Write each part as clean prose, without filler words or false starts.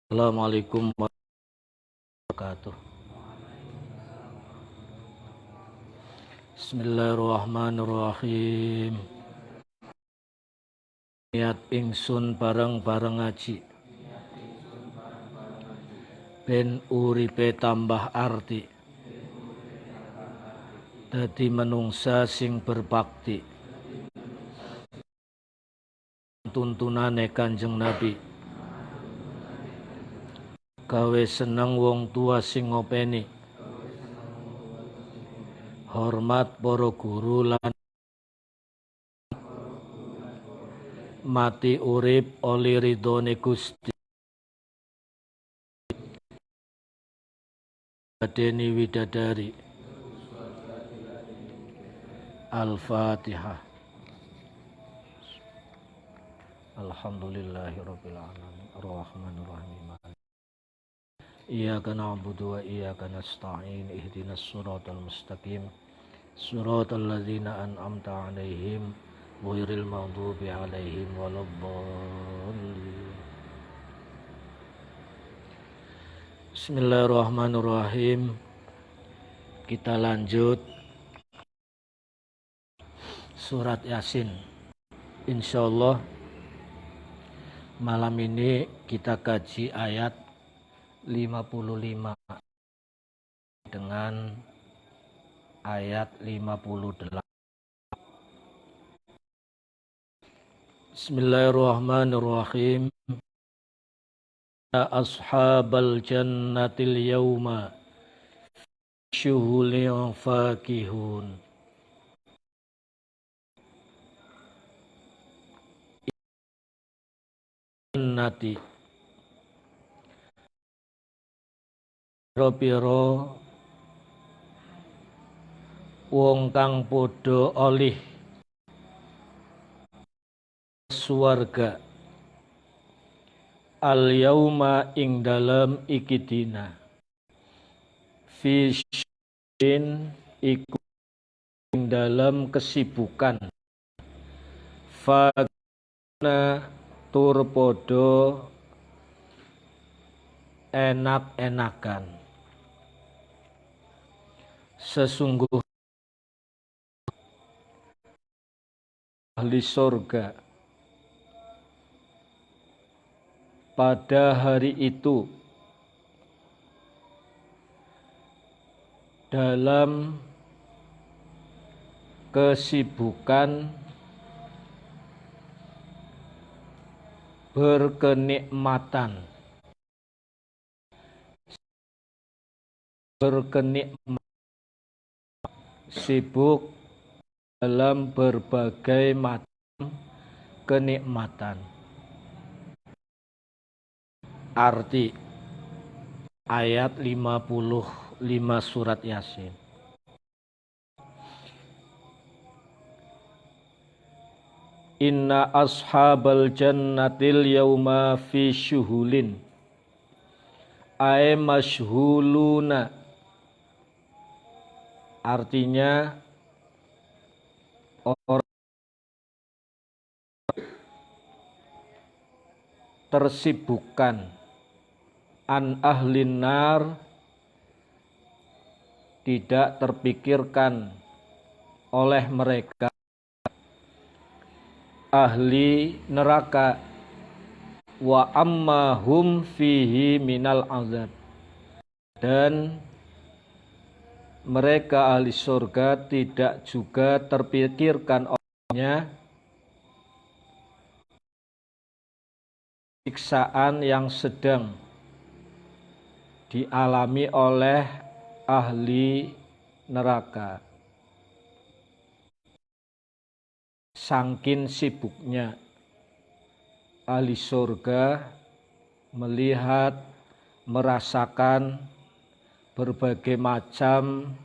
Assalamualaikum warahmatullahi wabarakatuh. Bismillahirrahmanirrahim. Niat ingsun bareng-bareng ngaji ben uripe tambah arti, dadi menungsa sing berbakti, tuntunane Kanjeng Nabi, gawe seneng wong tua sing ngopeni, hormat para guru lan mati urip oli ridhone Gusti. Badeni widadari. Al-Fatihah. Alhamdulillahirabbil alamin. Arrahmanir rahim. Iyyaka na'budu wa iyyaka nasta'in. Ihdinas siratal mustaqim. Siratal ladzina an'amta 'alaihim ghairil maghdubi 'alaihim waladdallin. Bismillahirrahmanirrahim. Kita lanjut surat Yasin. Insyaallah malam ini kita kaji ayat 55 dengan ayat 58. Bismillahirrahmanirrahim. Ya ashabal jannatil yawma syuhulin fakihun. Jannati piro-piro wong kang padha olih swarga al yauma ing dalem iki dina fishin iku ing dalem kesibukan fagna tur padha enak-enakan. Sesungguh ahli surga pada hari itu dalam kesibukan berkenikmatan, sibuk dalam berbagai macam kenikmatan. Arti ayat 55 surat Yasin. Inna ashabal jannatil yauma fi syuhulin ay masyhuluna. Artinya orang tersibukkan, an ahlin nar tidak terpikirkan oleh mereka ahli neraka, wa amma hum fihi minal azab, dan mereka ahli surga tidak juga terpikirkan olehnya siksaan yang sedang dialami oleh ahli neraka. Saking sibuknya ahli surga melihat, merasakan berbagai macam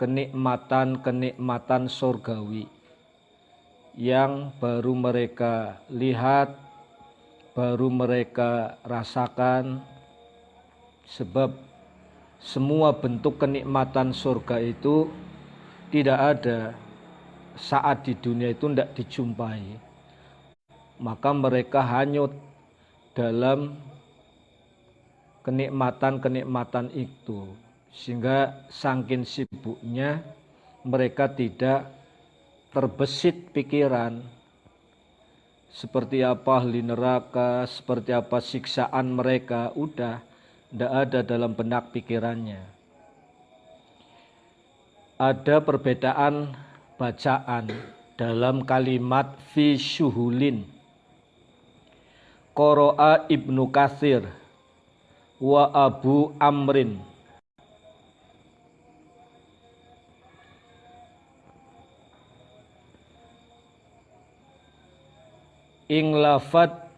kenikmatan-kenikmatan surgawi yang baru mereka lihat, baru mereka rasakan. Sebab semua bentuk kenikmatan surga itu tidak ada saat di dunia itu tidak dijumpai. Maka mereka hanyut dalam kenikmatan-kenikmatan itu, sehingga saking sibuknya mereka tidak terbesit pikiran seperti apa ahli neraka, seperti apa siksaan mereka, udah tidak ada dalam benak pikirannya. Ada perbedaan bacaan dalam kalimat fi syuhulin. Qara'a Ibnu Katsir wa Abu Amrin. Ing lafad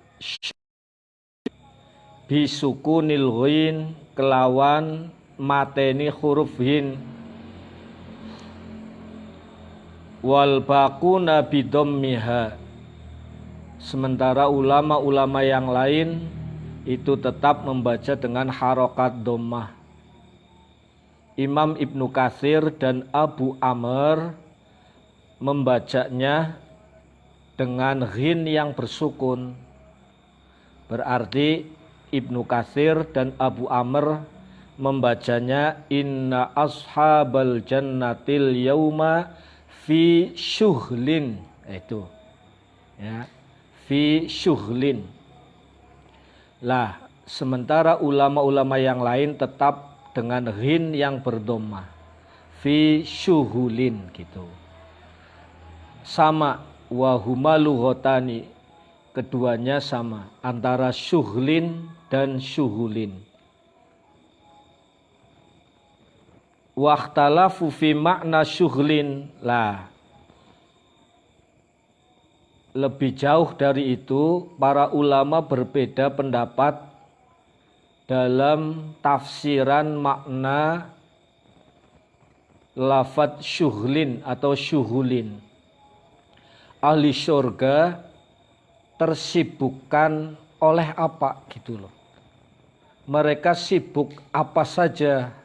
bisukunil ghin kelawan mateni huruf hin wal baquna bidhammiha. Sementara ulama-ulama yang lain itu tetap membaca dengan harokat dhammah. Imam Ibnu Katsir dan Abu Amr membacanya dengan ghin yang bersukun. Berarti Ibnu Katsir dan Abu Amr membacanya inna ashabal jannatil yauma fi syuhlin. Itu ya, fi syuhlin. Lah, sementara ulama-ulama yang lain tetap dengan ghin yang berdomah, fi syuhulin gitu. Sama, wahuma lughotani, keduanya sama antara syuhlin dan syuhulin. Wakhtalafu fi makna syuhlin. Lah, lebih jauh dari itu, para ulama berbeda pendapat dalam tafsiran makna lafadz syuhlin atau syuhulin. Ahli syurga tersibukkan oleh apa gitu loh. Mereka sibuk apa saja.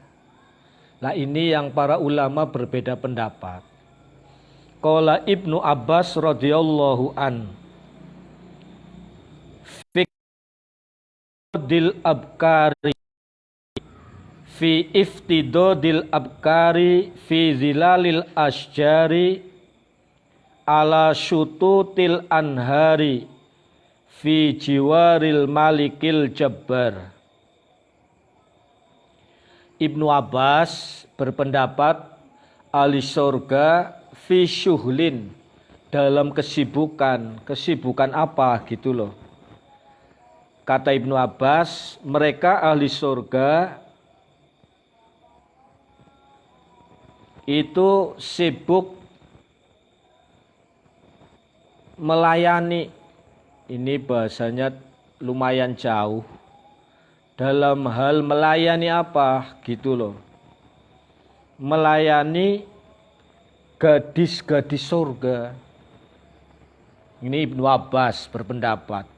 Nah, ini yang para ulama berbeda pendapat. Qala Ibnu Abbas radhiyallahu an fi dil abkari fi iftidodil abkari fi zilalil asjari ala syututil anhari fi jiwaril malikil jabbar. Ibnu Abbas berpendapat ahli surga fi syuhlin, dalam kesibukan. Kesibukan apa gitu loh. Kata Ibnu Abbas, mereka ahli surga itu sibuk melayani. Ini bahasanya lumayan jauh. Dalam hal melayani apa gitu loh. Melayani gadis-gadis surga. Ini Ibnu Abbas berpendapat.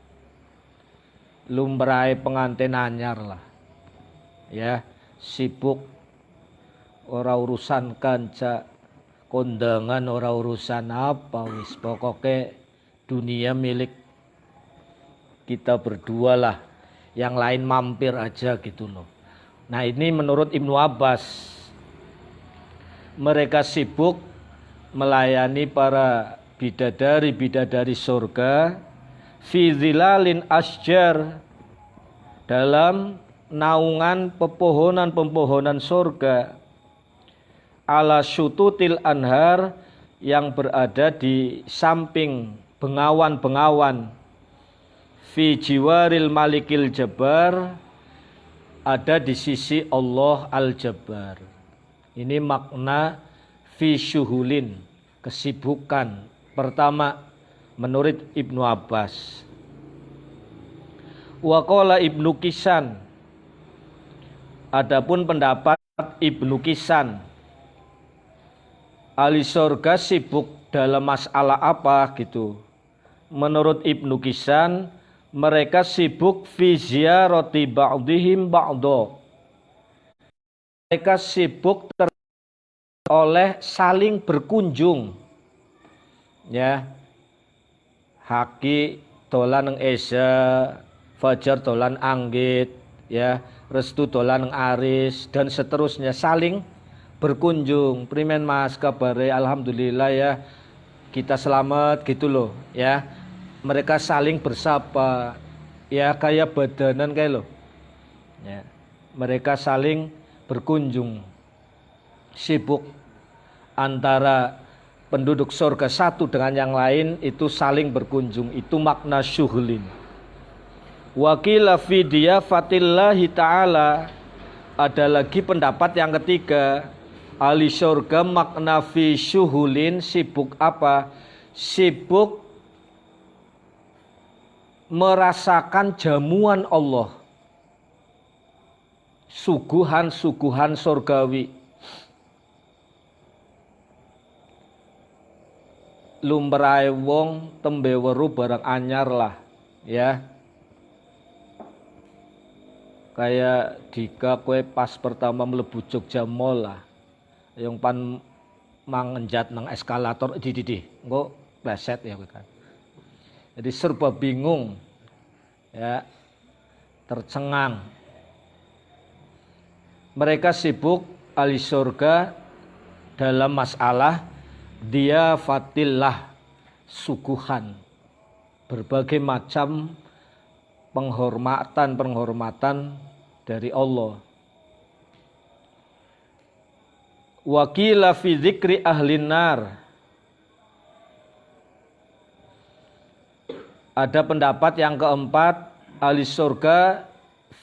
Lumrahe pengantin anyar lah. Ya, sibuk ora urusan kanca kondangan, ora urusan apa wis, pokoknya dunia milik kita berdua lah, yang lain mampir aja gitu loh. Nah, ini menurut Ibnu Abbas, mereka sibuk melayani para bidadari-bidadari surga fi zilalin asjar, dalam naungan pepohonan-pepohonan surga, ala syututil anhar, yang berada di samping bengawan-bengawan, fi jiwaril malikil jabbar, ada di sisi Allah al-Jabbar. Ini makna fi syuhulin, kesibukan. Pertama menurut Ibnu Abbas. Wa qala Ibnu Kisan, adapun pendapat Ibnu Kisan, ahli surga sibuk dalam masalah apa gitu. Menurut Ibnu Kisan, mereka sibuk fi ziyarati ba'dihim ba'da. Mereka sibuk oleh saling berkunjung. Ya. Haki dolan nang Esa, Fajar dolan Anggit, ya, restu dolan aris dan seterusnya, saling berkunjung. Primen Mas kabare, alhamdulillah ya, kita selamat gitu loh ya. Mereka saling bersapa ya, kayak badanan kayak loh ya. Mereka saling berkunjung, sibuk antara penduduk surga satu dengan yang lain itu saling berkunjung. Itu makna syuhlin. Wakila fi diyafatillahi ta'ala, ada lagi pendapat yang ketiga, ahli surga makna fi syuhulin, sibuk apa? Sibuk merasakan jamuan Allah, suguhan-suguhan surgawi. Lumrahe wong tembe weru barang anyar lah ya. Kayak jika kue pas pertama mlebu Jogja Mall lah, yang pan mangenjat nang eskalator di engko pleset ya kan. Jadi serba bingung ya, tercengang. Mereka sibuk ahli surga dalam masalah dia fatillah, suguhan, berbagai macam penghormatan dari Allah. Wakila fi dzikri ahlin nar, ada pendapat yang keempat, ahli surga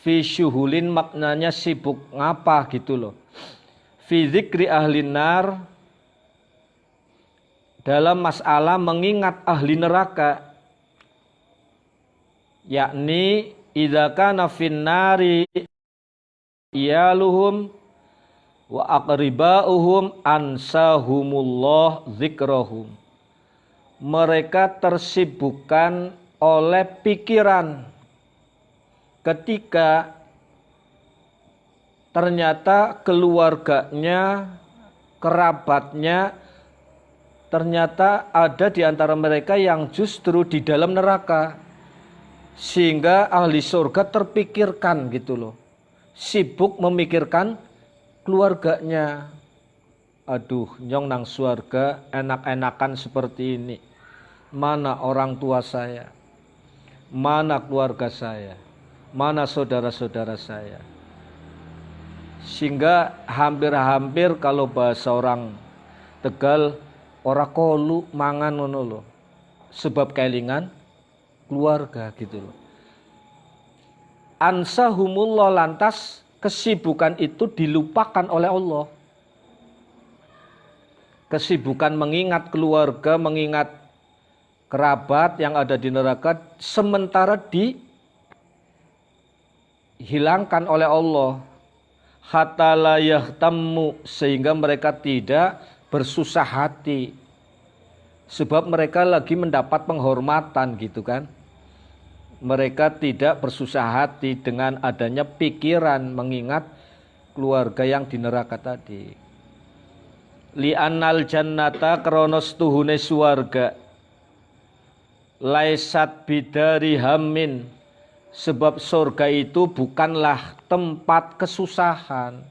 fi syuhulin maknanya sibuk ngapa gitu loh. Fi dzikri ahlin nar, dalam masalah mengingat ahli neraka, yakni idza kana finnari iyaluhum wa aqribauhum ansahumullah zikrahum. Mereka tersibukkan oleh pikiran ketika ternyata keluarganya, kerabatnya, ternyata ada di antara mereka yang justru di dalam neraka. Sehingga ahli surga terpikirkan gitu loh, sibuk memikirkan keluarganya. Aduh, nyong nang surga enak-enakan seperti ini, mana orang tua saya, mana keluarga saya, mana saudara-saudara saya. Sehingga hampir-hampir kalau bahasa orang Tegal, ora kolu mangan ngono lho, sebab kelingan keluarga gitu loh. Ansahumullah, lantas kesibukan itu dilupakan oleh Allah. Kesibukan mengingat keluarga, mengingat kerabat yang ada di neraka, sementara dihilangkan oleh Allah. Hatta la yahtammu, sehingga mereka tidak bersusah hati. Sebab mereka lagi mendapat penghormatan gitu kan. Mereka tidak bersusah hati dengan adanya pikiran mengingat keluarga yang di neraka tadi. Li'annal jannata, kronos tuhune suarga, laisat bidari hammin, sebab surga itu bukanlah tempat kesusahan.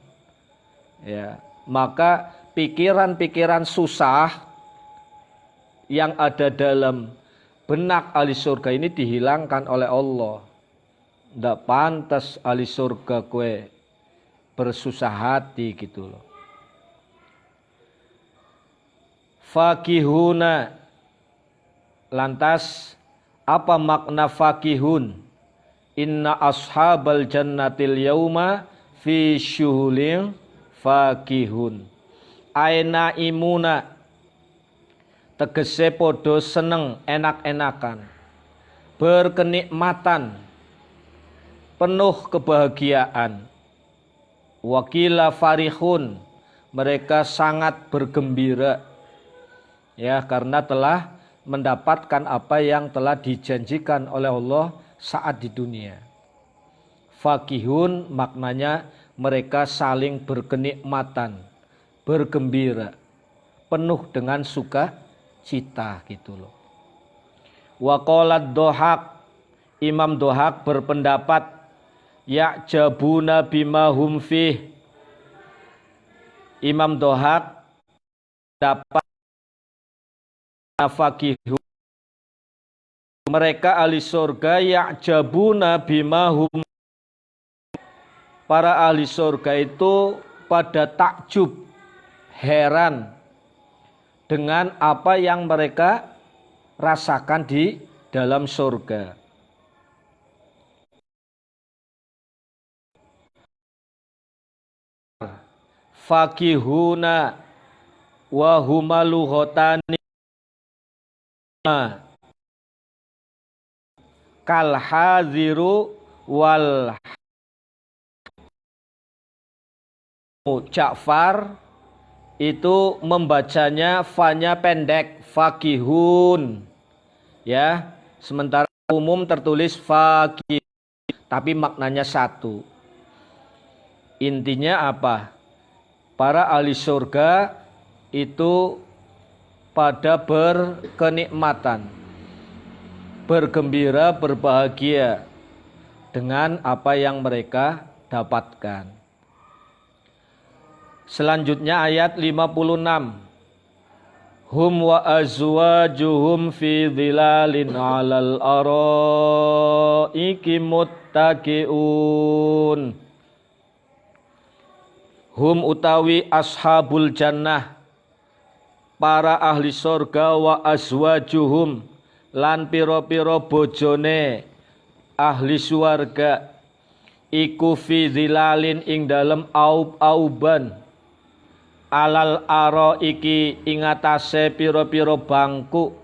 Ya, maka pikiran-pikiran susah yang ada dalam benak ahli surga ini dihilangkan oleh Allah. Tidak pantas ahli surga kue bersusah hati gitu loh. Fakihuna, lantas apa makna fakihun? Inna ashabal jannatil yauma fi syuhulin fakihun. Aina imuna, tegese podo seneng, enak-enakan, berkenikmatan, penuh kebahagiaan. Wakila farihun, mereka sangat bergembira ya, karena telah mendapatkan apa yang telah dijanjikan oleh Allah saat di dunia. Fakihun maknanya mereka saling berkenikmatan, bergembira, penuh dengan sukacita gitu loh. Wa qalat Dohak, Imam Dohak berpendapat, ya'jabuna bima hum fih. Imam Dohak dapat fakihu, mereka ahli surga ya'jabuna bima hum, para ahli surga itu pada takjub, heran dengan apa yang mereka rasakan di dalam surga. Fakihuna wa huma lughotani kal hadziru wal Ja'far itu membacanya fanya pendek fakihun ya, sementara umum tertulis fakih tapi maknanya satu. Intinya apa? Para ahli surga itu pada berkenikmatan, bergembira, berbahagia dengan apa yang mereka dapatkan. Selanjutnya ayat 56. Hum wa azwajuhum fi dhilalin 'alal araiki muttaqiun. Hum utawi ashabul jannah, para ahli surga, wa azwajuhum lan piro-piro bojone ahli swarga iku fi zilalin ing dalem aub-auban alal aro iki ingatase piro-piro bangku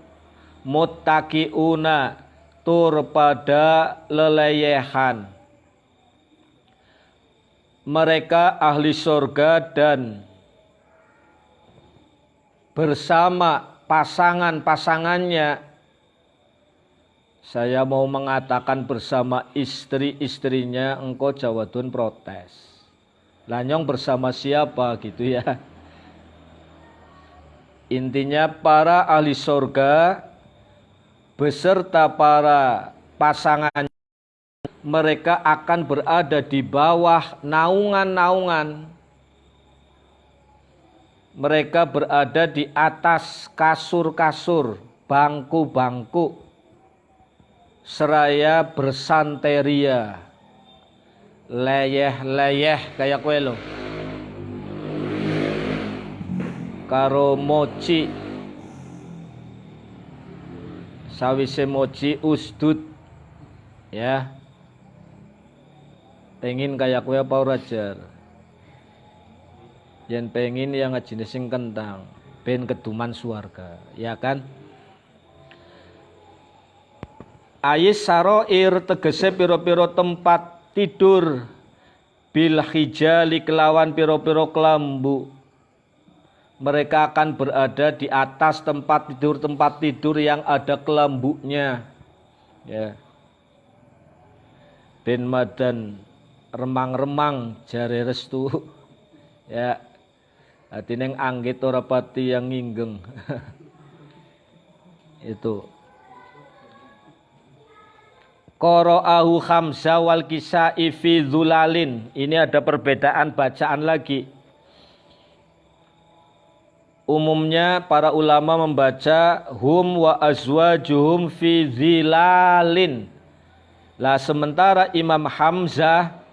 muttaqiuna tur pada leleyehan. Mereka ahli surga dan bersama pasangan-pasangannya, saya mau mengatakan bersama istri-istrinya, engkau jawadun protes. Lanyong bersama siapa gitu ya. Intinya para ahli surga beserta para pasangan mereka akan berada di bawah naungan-naungan. Mereka berada di atas kasur-kasur, bangku-bangku, seraya bersanteria, leyeh-leyeh kayak kue lo, karo mochi, sawise mochi usdud, ya. Pengen kayak kue apa ora jar? Yen pengen yang ngajine sing kentang, ben keduman swarga, ya kan? Ayis saroir tegese piro-piro tempat tidur, bil hijali kelawan piro-piro kelambu. Mereka akan berada di atas tempat tidur yang ada kelambunya, ya. Ben madan remang-remang jare restu ya, atine anggit ora pati yang nginggeng. Itu qara'ahu Hamzah wal Kisai fi dhulalin. Ini ada perbedaan bacaan lagi. Umumnya para ulama membaca hum wa azwajuhum fi dhilalin. Lah sementara Imam Hamzah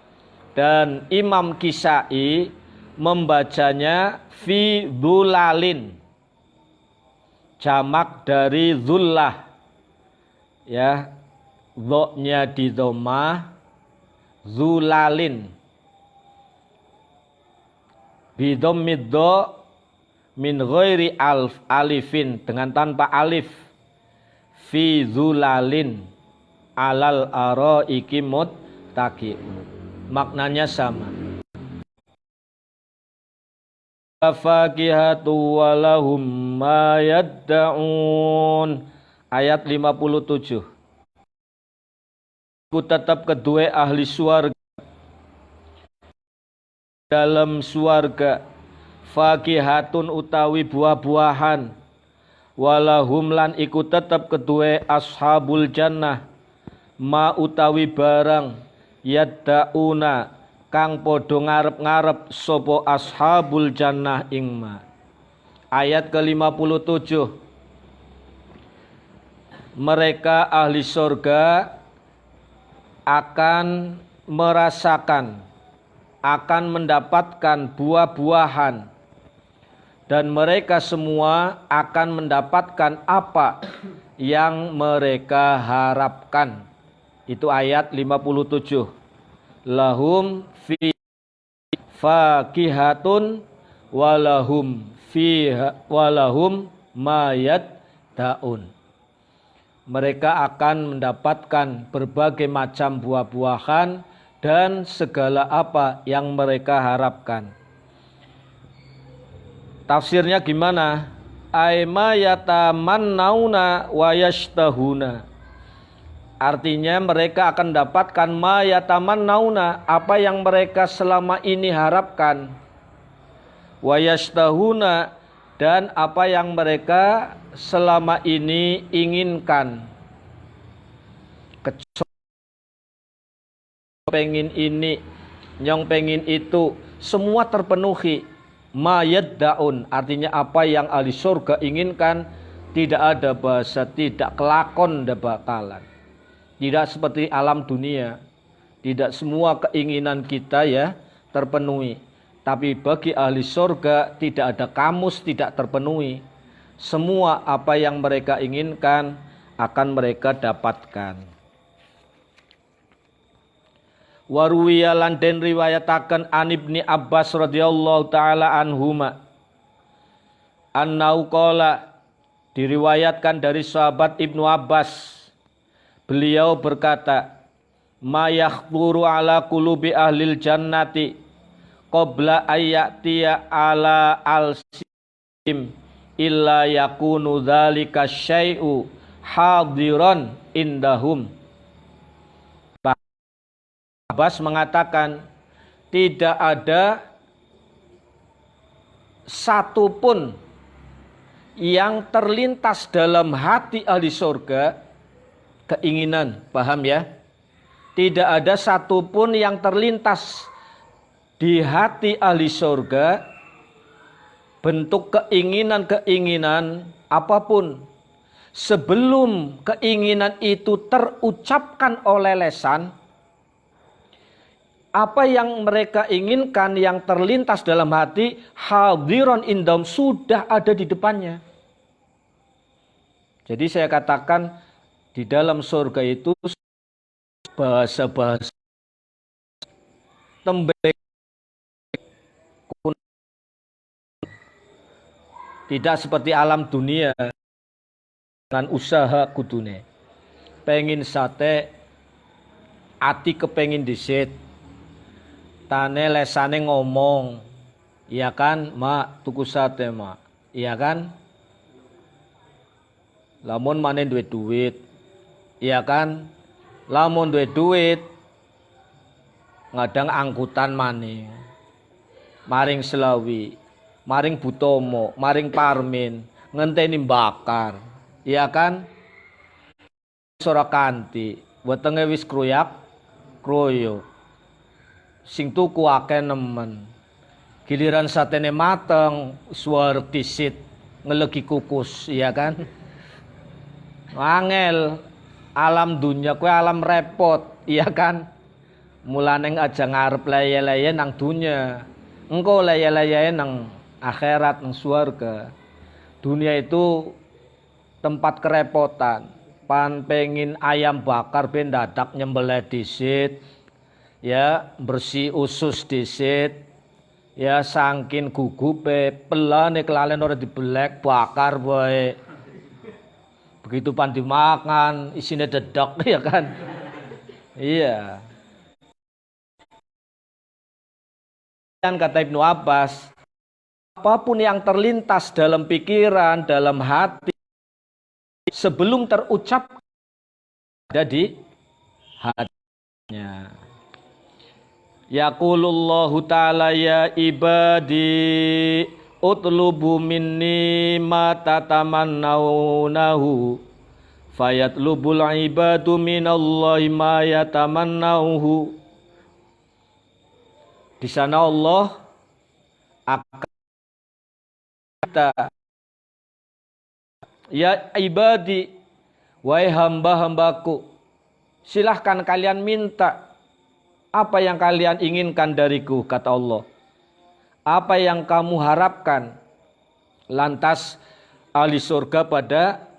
dan Imam Kisai membacanya fi dhulalin, jamak dari dhullah, ya, dho-nya di dhammah, dhulalin, bi dhammid dho min ghairi alifin, dengan tanpa alif, fi dhulalin alal araiki muttaqiun. Maknanya sama. Fakihatu walahum ma yadda'un. Ayat 57. Ku tetap kedua ahli suarga dalam suarga, fakihatun utawi buah-buahan, walahum lan iku tetap kedua ashabul jannah ma utawi barang yaddauna kang padha ngarep-ngarep sapa ashabul jannah ing ma. Ayat ke-57. Mereka ahli surga akan merasakan, akan mendapatkan buah-buahan, dan mereka semua akan mendapatkan apa yang mereka harapkan. Itu ayat 57. Lahum fi fakihatun walahum fiha walahum mayat daun. Mereka akan mendapatkan berbagai macam buah-buahan dan segala apa yang mereka harapkan. Tafsirnya gimana? Aima yatamannauna wa yashtahuna. Artinya mereka akan mendapatkan ma yatamannauna, apa yang mereka selama ini harapkan. Wa yashtahuna, dan apa yang mereka selama ini inginkan. Pengen ini, nyong pengen itu, semua terpenuhi. Mayat daun, artinya apa yang ahli surga inginkan, tidak ada bahasa tidak kelakon dan bakalan. Tidak seperti alam dunia, tidak semua keinginan kita ya terpenuhi. Tapi bagi ahli surga tidak ada kamus tidak terpenuhi. Semua apa yang mereka inginkan akan mereka dapatkan. Waruwiya lan den riwayataken an Ibni Abbas radhiyallahu taala anhuma annau qala, diriwayatkan dari sahabat Ibnu Abbas, beliau berkata, ma yakhturu ala qulubi ahlil jannati qabla ayyatiya ala al-sim illa yakunu dzalika syai'u hadiran indahum. Abbas mengatakan tidak ada satupun yang terlintas dalam hati ahli surga keinginan, paham ya? Tidak ada satupun yang terlintas di hati ahli surga bentuk keinginan-keinginan apapun sebelum keinginan itu terucapkan oleh lesan. Apa yang mereka inginkan yang terlintas dalam hati, hadiron indahum, sudah ada di depannya. Jadi saya katakan di dalam surga itu bahasa-bahasa tembek, tidak seperti alam dunia dengan usaha kudune. Pengin sate, ati kepengin disit. Tane lesane ngomong, iya kan, mak tuku sate mak, iya kan, lamun manen duit duit, iya kan, lamun duit duit, ngadang angkutan maning, maring Selawi, maring Butomo, maring Parmin, ngenteni bakar, iya kan, Surakanti, wetenge wis kruyak, kroyo. Sing tuku akeh nemen. Giliran satene mateng, suara disit, ngelegi kukus, iya kan? Angel, alam dunia kue alam repot, iya kan? Mulane aja ngarep leye-leye nang dunia. Engko leye-leye nang akhirat, nang surga. Dunia itu tempat kerepotan. Pan pengin ayam bakar ben dadak nyembelih disit. Ya bersih usus disit, ya sangkin gugupe pelane kelalen ora dibelek bakar bae. Begitu pan dimakan isine dedek ya kan. Iya. Dan kata Ibnu Abbas, apapun yang terlintas dalam pikiran, dalam hati sebelum terucap ada di hatinya. Yaqulullahu ta'ala ya ibadi utlubu minni ma tatamannaunahu fayatlubul ibadu minallahi ma yatamannauhu Di sana Allah akan kita, ya ibadi, wahai hamba-hambaku, silahkan kalian minta apa yang kalian inginkan dariku, kata Allah. Apa yang kamu harapkan? Lantas ahli surga pada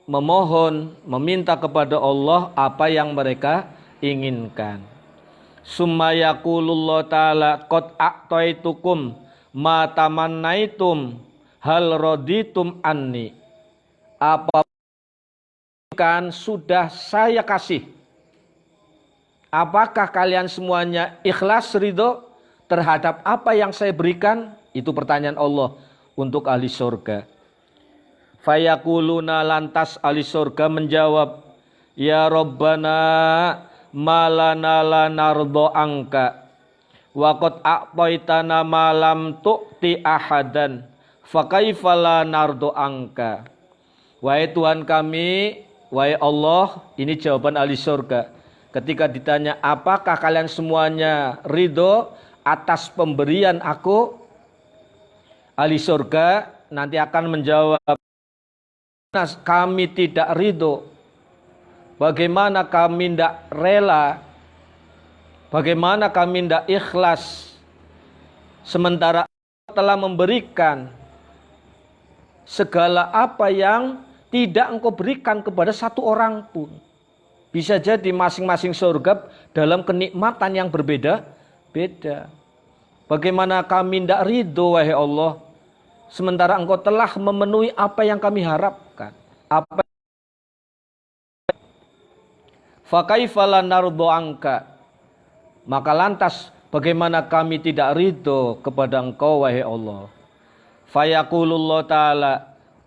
memohon, meminta kepada Allah apa yang mereka inginkan. Summa yaqulullah ta'ala qad a'taitukum ma tamannaitum hal raditum anni. Apa kan sudah saya kasih. Apakah kalian semuanya ikhlas ridho terhadap apa yang saya berikan? Itu pertanyaan Allah untuk ahli surga. Fayaquluna, lantas ahli surga menjawab, ya Rabbana malana la nardo angka wa qad a'taitana ma lam tu'ti ahadan fa kaifa la nardo angka. Wahai Tuhan kami, wahai Allah, ini jawaban ahli surga. Ketika ditanya, apakah kalian semuanya ridho atas pemberian aku? Ahli surga nanti akan menjawab, kami tidak ridho. Bagaimana kami tidak rela? Bagaimana kami tidak ikhlas? Sementara Allah telah memberikan segala apa yang tidak engkau berikan kepada satu orang pun. Bisa jadi masing-masing surga dalam kenikmatan yang berbeda-beda. Bagaimana kami tidak ridho, wahai Allah, sementara engkau telah memenuhi apa yang kami harapkan. Fakaifa la nardo angka. Maka lantas bagaimana kami tidak ridho kepada engkau, wahai Allah. Fayaqulullah ta'ala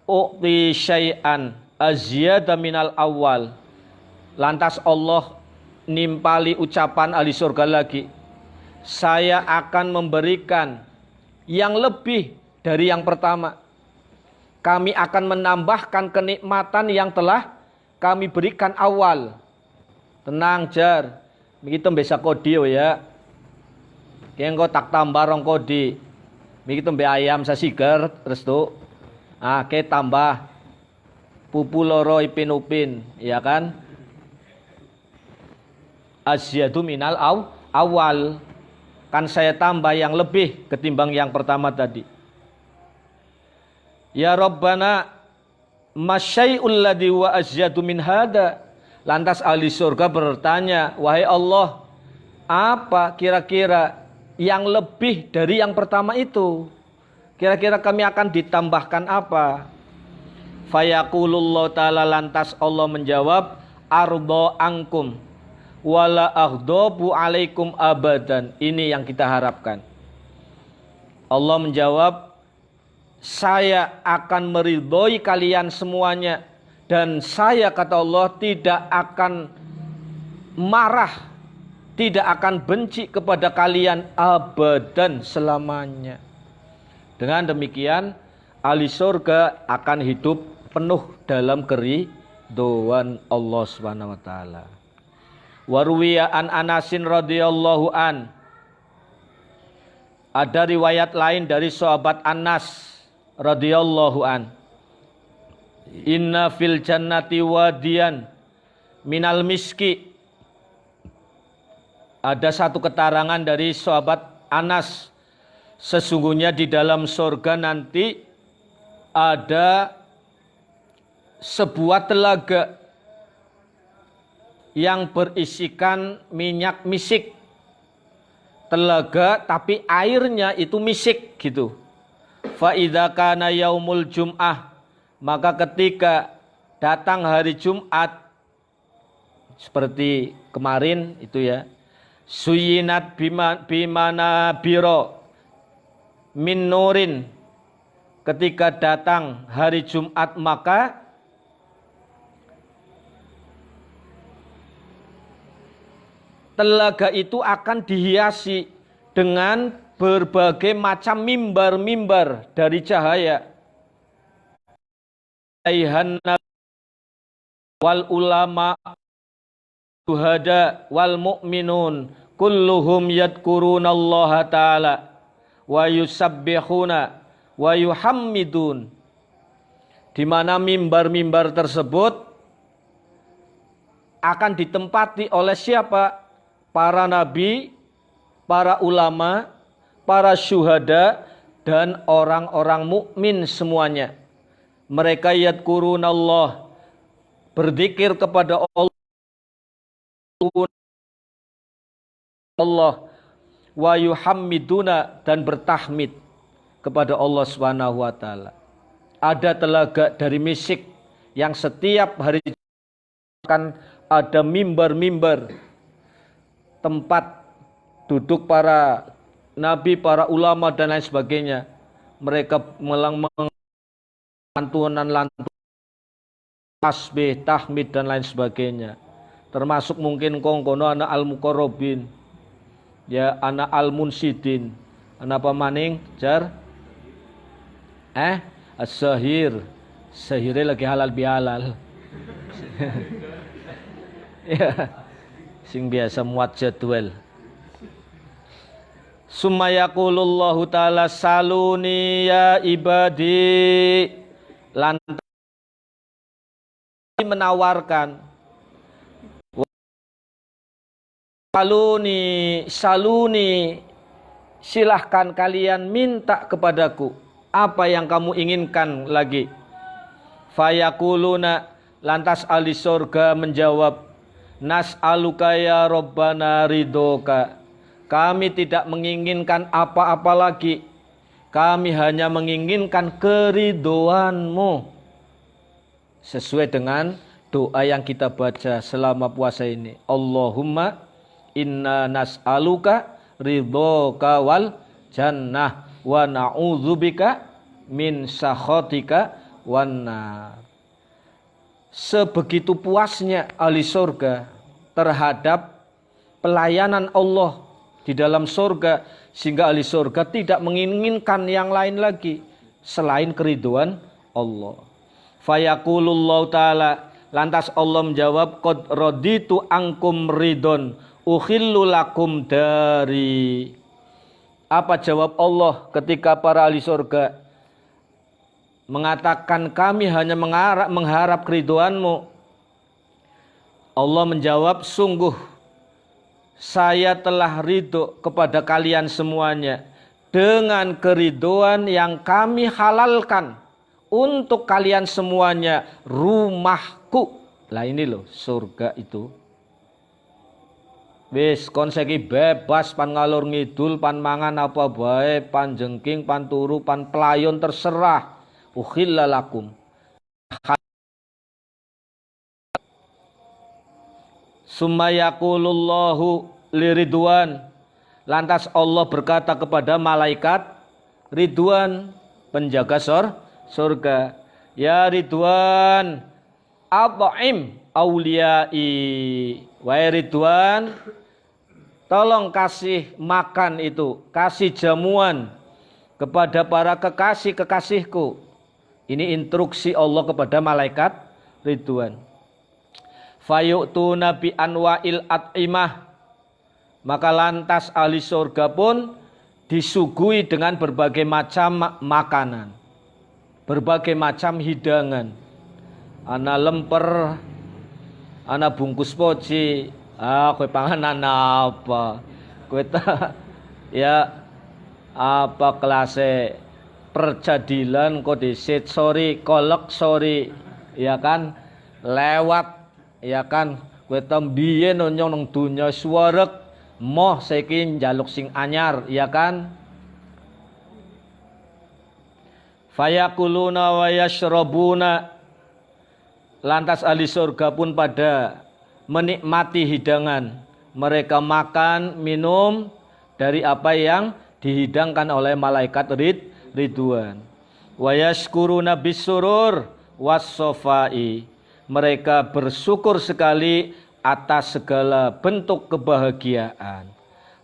u'ti syai'an azyada minal awal. Lantas Allah nimpali ucapan ahli surga lagi, saya akan memberikan yang lebih dari yang pertama. Kami akan menambahkan kenikmatan yang telah kami berikan awal. Tenang jar, begitu bisa kodi ya. Yang kau tak tambah rong kodi, begitu be ayam sasigar terus tuh, ke tambah pupu loro ipin upin, ya kan? Asyadu minal awal, kan saya tambah yang lebih ketimbang yang pertama tadi. Ya Rabbana masyai'ul ladzi wa asyadu min hada. Lantas ahli surga bertanya, wahai Allah, apa kira-kira yang lebih dari yang pertama itu? Kira-kira kami akan ditambahkan apa? Fayaqulullah ta'ala, lantas Allah menjawab, ardo angkum wala aghdabu alaikum abadan. Ini yang kita harapkan. Allah menjawab, saya akan meridhoi kalian semuanya, dan saya, kata Allah, tidak akan marah, tidak akan benci kepada kalian abadan, selamanya. Dengan demikian ahli surga akan hidup penuh dalam keridhaan Allah Subhanahu wa taala. Warwiya an Anasin radhiyallahu an. Ada riwayat lain dari sahabat Anas radhiyallahu an. Inna fil jannati wadiyan minal miski. Ada satu keterangan dari sahabat Anas, sesungguhnya di dalam surga nanti ada sebuah telaga yang berisikan minyak misik. Telaga tapi airnya itu misik gitu. Fa idza kana yaumul jum'ah, maka ketika datang hari Jumat seperti kemarin itu ya, suyinat bimana biro min nurin. Ketika datang hari Jumat maka telaga itu akan dihiasi dengan berbagai macam mimbar-mimbar dari cahaya. Wal ulama, syuhada, wal mu'minun, kulluhum yadkurunallaha ta'ala wa yusabbihuna wa yuhammidun, di mana mimbar-mimbar tersebut akan ditempati oleh siapa? Para nabi, para ulama, para syuhada, dan orang-orang mukmin semuanya. Mereka yadkurunallah, berzikir kepada Allah, wa yuhammiduna, dan bertahmid kepada Allah Subhanahu wa taala. Ada telaga dari misik yang setiap hari akan ada mimbar-mimbar tempat duduk para nabi, para ulama dan lain sebagainya. Mereka lantunan tasbih, tahmid dan lain sebagainya. Termasuk mungkin kongkono anak al-muqarrabin, ya anak al-munsidin, anak apa maning jar as-sahir, sahire lagi halal bihalal. Ya, sing biasa muat jadwal. Summa yaqulullahu ta'ala saluni ya ibadi, lantas menawarkan saluni, silahkan kalian minta kepadaku apa yang kamu inginkan lagi. Fayaquluna, lantas ahli surga menjawab, nas'aluka ya Rabbana ridhoka, kami tidak menginginkan apa-apa lagi, kami hanya menginginkan keridhoanmu. Sesuai dengan doa yang kita baca selama puasa ini. Allahumma inna nas'aluka ridhoka wal jannah wa na'udzubika min sakhatika wan nar. Sebegitu puasnya ahli surga terhadap pelayanan Allah di dalam surga, sehingga ahli surga tidak menginginkan yang lain lagi selain keridhaan Allah. Fayaqulullahu ta'ala, lantas Allah menjawab, qad raditu ankum ridon ukhillu lakum dari. Apa jawab Allah ketika para ahli surga mengatakan kami hanya mengharap keridhoanmu? Allah menjawab, sungguh saya telah ridho kepada kalian semuanya dengan keridhoan yang kami halalkan untuk kalian semuanya, rumahku. Lah ini loh surga itu. Wis kon saiki bebas pan ngalur ngidul, pan mangan apa bae, pan jengking, pan turu, pan pelayon, terserah. Ukhilla lakum. Summa yaqulullahu liridwan, lantas Allah berkata kepada malaikat Ridwan, penjaga surga, ya Ridwan, at'im auliyai, wahai Ridwan, tolong kasih makan itu, kasih jamuan kepada para kekasih-kekasihku. Ini instruksi Allah kepada malaikat Ridwan. Fayu'tuna bi anwa'il at'imah, maka lantas ahli surga pun disuguhi dengan berbagai macam makanan, berbagai macam hidangan. Ana lemper, ana bungkus poci, kowe panganan apa? Kowe ya apa kelasnya percadilan kok disit sorry, kolek sorry, ya kan, lewat, ya kan, kowe tembiye nyong nang dunya suwareg, moh saiki njaluk sing anyar, ya kan. Fayaquluna wa yashrabuna, lantas ahli surga pun pada menikmati hidangan. Mereka makan, minum dari apa yang dihidangkan oleh malaikat Ridwan. Wa yashkuruna bisurur was-sofai, mereka bersyukur sekali atas segala bentuk kebahagiaan.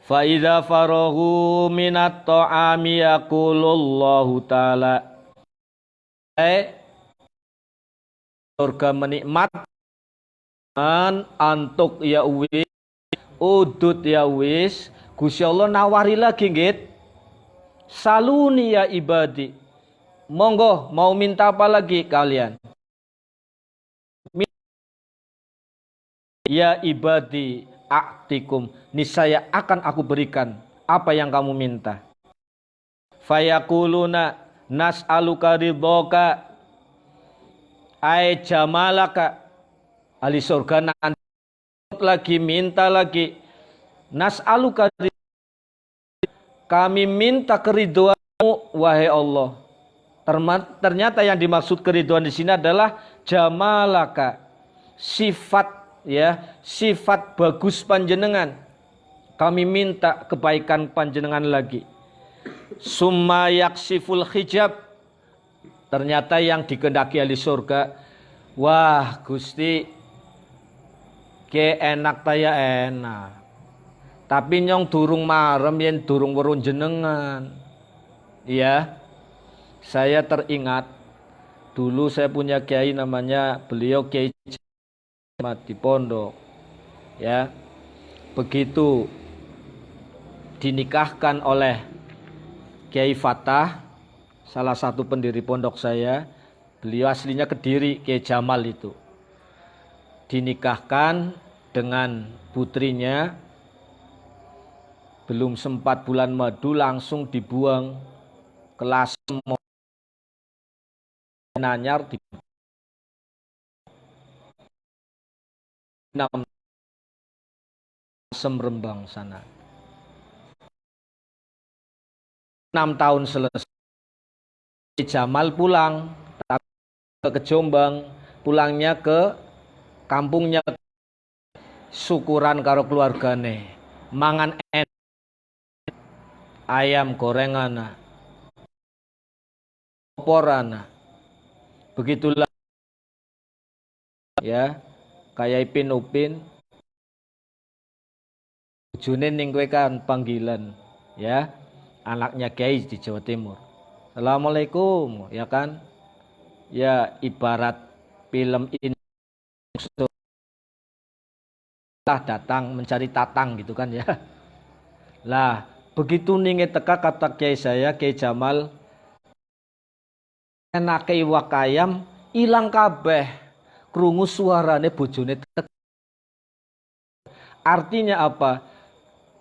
Fa idza farahu minat ta'ami yaqulullahu ta'ala, surga menikmatkan antuk ya uwi udut ya wis, Gusti Allah nawari lagi nggih. Saluni ya ibadi. Monggo mau minta apa lagi kalian? Ya ibadi a'tikum, niscaya akan aku berikan apa yang kamu minta. Fayaquluna nas'aluka ridhoka ay jamalaka. Ahli surga nanti lagi minta lagi, nas'aluka, kami minta keridhoanmu wahai Allah. Ternyata yang dimaksud keridhoan di sini adalah jamalaka, sifat ya, sifat bagus panjenengan. Kami minta kebaikan panjenengan lagi. Summa yaksiful hijab, ternyata yang dikehendaki ahli surga, wah Gusti ke enak taya enak, tapi nyong durung marem yen durung weruh jenengan. Ya, saya teringat dulu saya punya kiai namanya beliau Kiai di pondok. Ya, begitu dinikahkan oleh Kiai Fatah, salah satu pendiri pondok saya, beliau aslinya Kediri, Kiai Jamal itu. Dinikahkan dengan putrinya, belum sempat bulan madu langsung dibuang ke Lasem Nanyar di 6 Rembang sana. 6 tahun selesai. Jamal pulang ke Jombang, pulangnya ke kampungnya, syukuran karo keluargane, mangan ayam gorengan, oporana. Begitulah ya, kayak Ipin Upin, bojone ning kowe kan panggilan ya, anaknya Kiai di Jawa Timur. Assalamualaikum, ya kan? Ya ibarat film ini datang mencari tatang gitu kan ya. Lah, begitu ninge teka kata Kiai saya, Kiai Jamal, enake iwak ayam ilang kabeh, krungu suarane bojone. Artinya apa?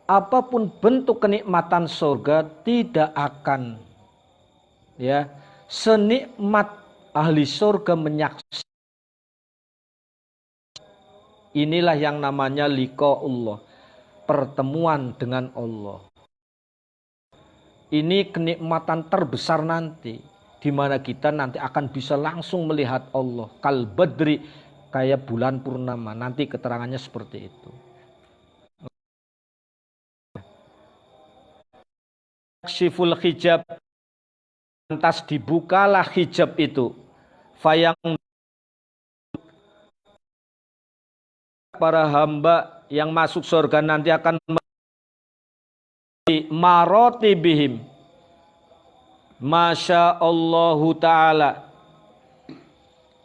Apapun bentuk kenikmatan surga tidak akan ya senikmat ahli surga menyaksikan. Inilah yang namanya liqa'ullah, pertemuan dengan Allah. Ini kenikmatan terbesar nanti, di mana kita nanti akan bisa langsung melihat Allah kal badri, kayak bulan purnama. Nanti keterangannya seperti itu. Siful hijab, lantas dibukalah hijab itu. Fayang, para hamba yang masuk surga nanti akan maroti bihim, Masya Allahu Ta'ala,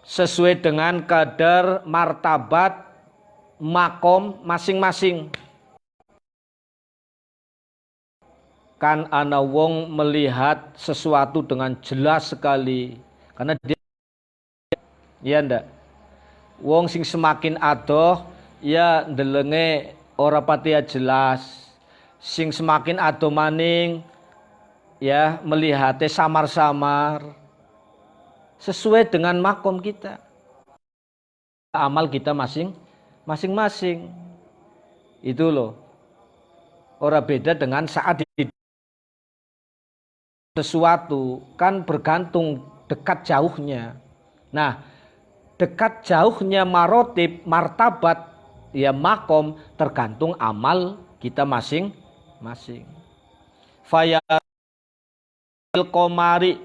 sesuai dengan kadar martabat makom masing-masing. Kan ana wong melihat sesuatu dengan jelas sekali, karena dia ya ndak, wong sing semakin adoh ya ndelenge ora patia jelas, sing semakin adoh maning ya melihatnya samar-samar, sesuai dengan makom kita, amal kita masing-masing. Itu loh, ora beda dengan saat di sesuatu kan bergantung dekat jauhnya. Nah, dekat jauhnya marotib, martabat, ya makom, tergantung amal kita masing-masing. Faya komari,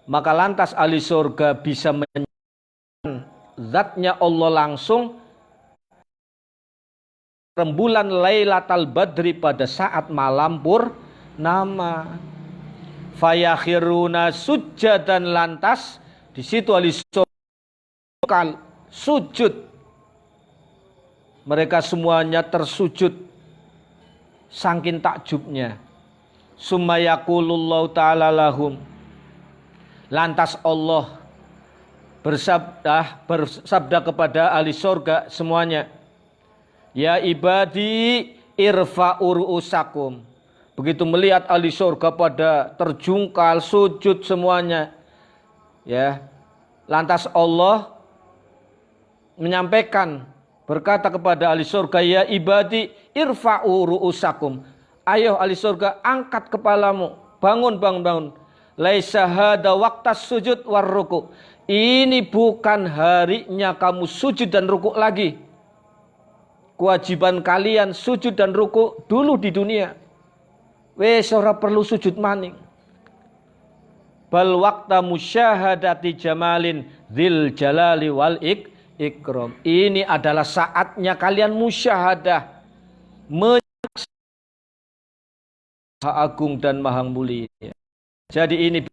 maka lantas ahli surga bisa menyaksikan zatnya Allah langsung rembulan Lailatul Badri pada saat malam purnama. Fayakhiruna sujjadan, lantas di situ ahli surga sujud, mereka semuanya tersujud saking takjubnya. Summa yaqulullahu ta'ala lahum. Lantas Allah bersabda kepada ahli surga semuanya. Ya ibadi irfa'u ru'usakum. Begitu melihat ahli surga pada terjungkal sujud semuanya. Ya. Lantas Allah menyampaikan, berkata kepada ahli surga, ya ibadi irfa'u ru'usakum. Ayo ahli surga, angkat kepalamu, bangun. Laisa hada waqtas sujud war ruku. Ini bukan harinya kamu sujud dan ruku lagi. Kewajiban kalian sujud dan ruku dulu di dunia. Wes ora perlu sujud maning. Bal waqta musyahadati jamalin dzil jalali wal ikram. Ini adalah saatnya kalian musyahadah Maha Agung dan Maha Mulia. Jadi ini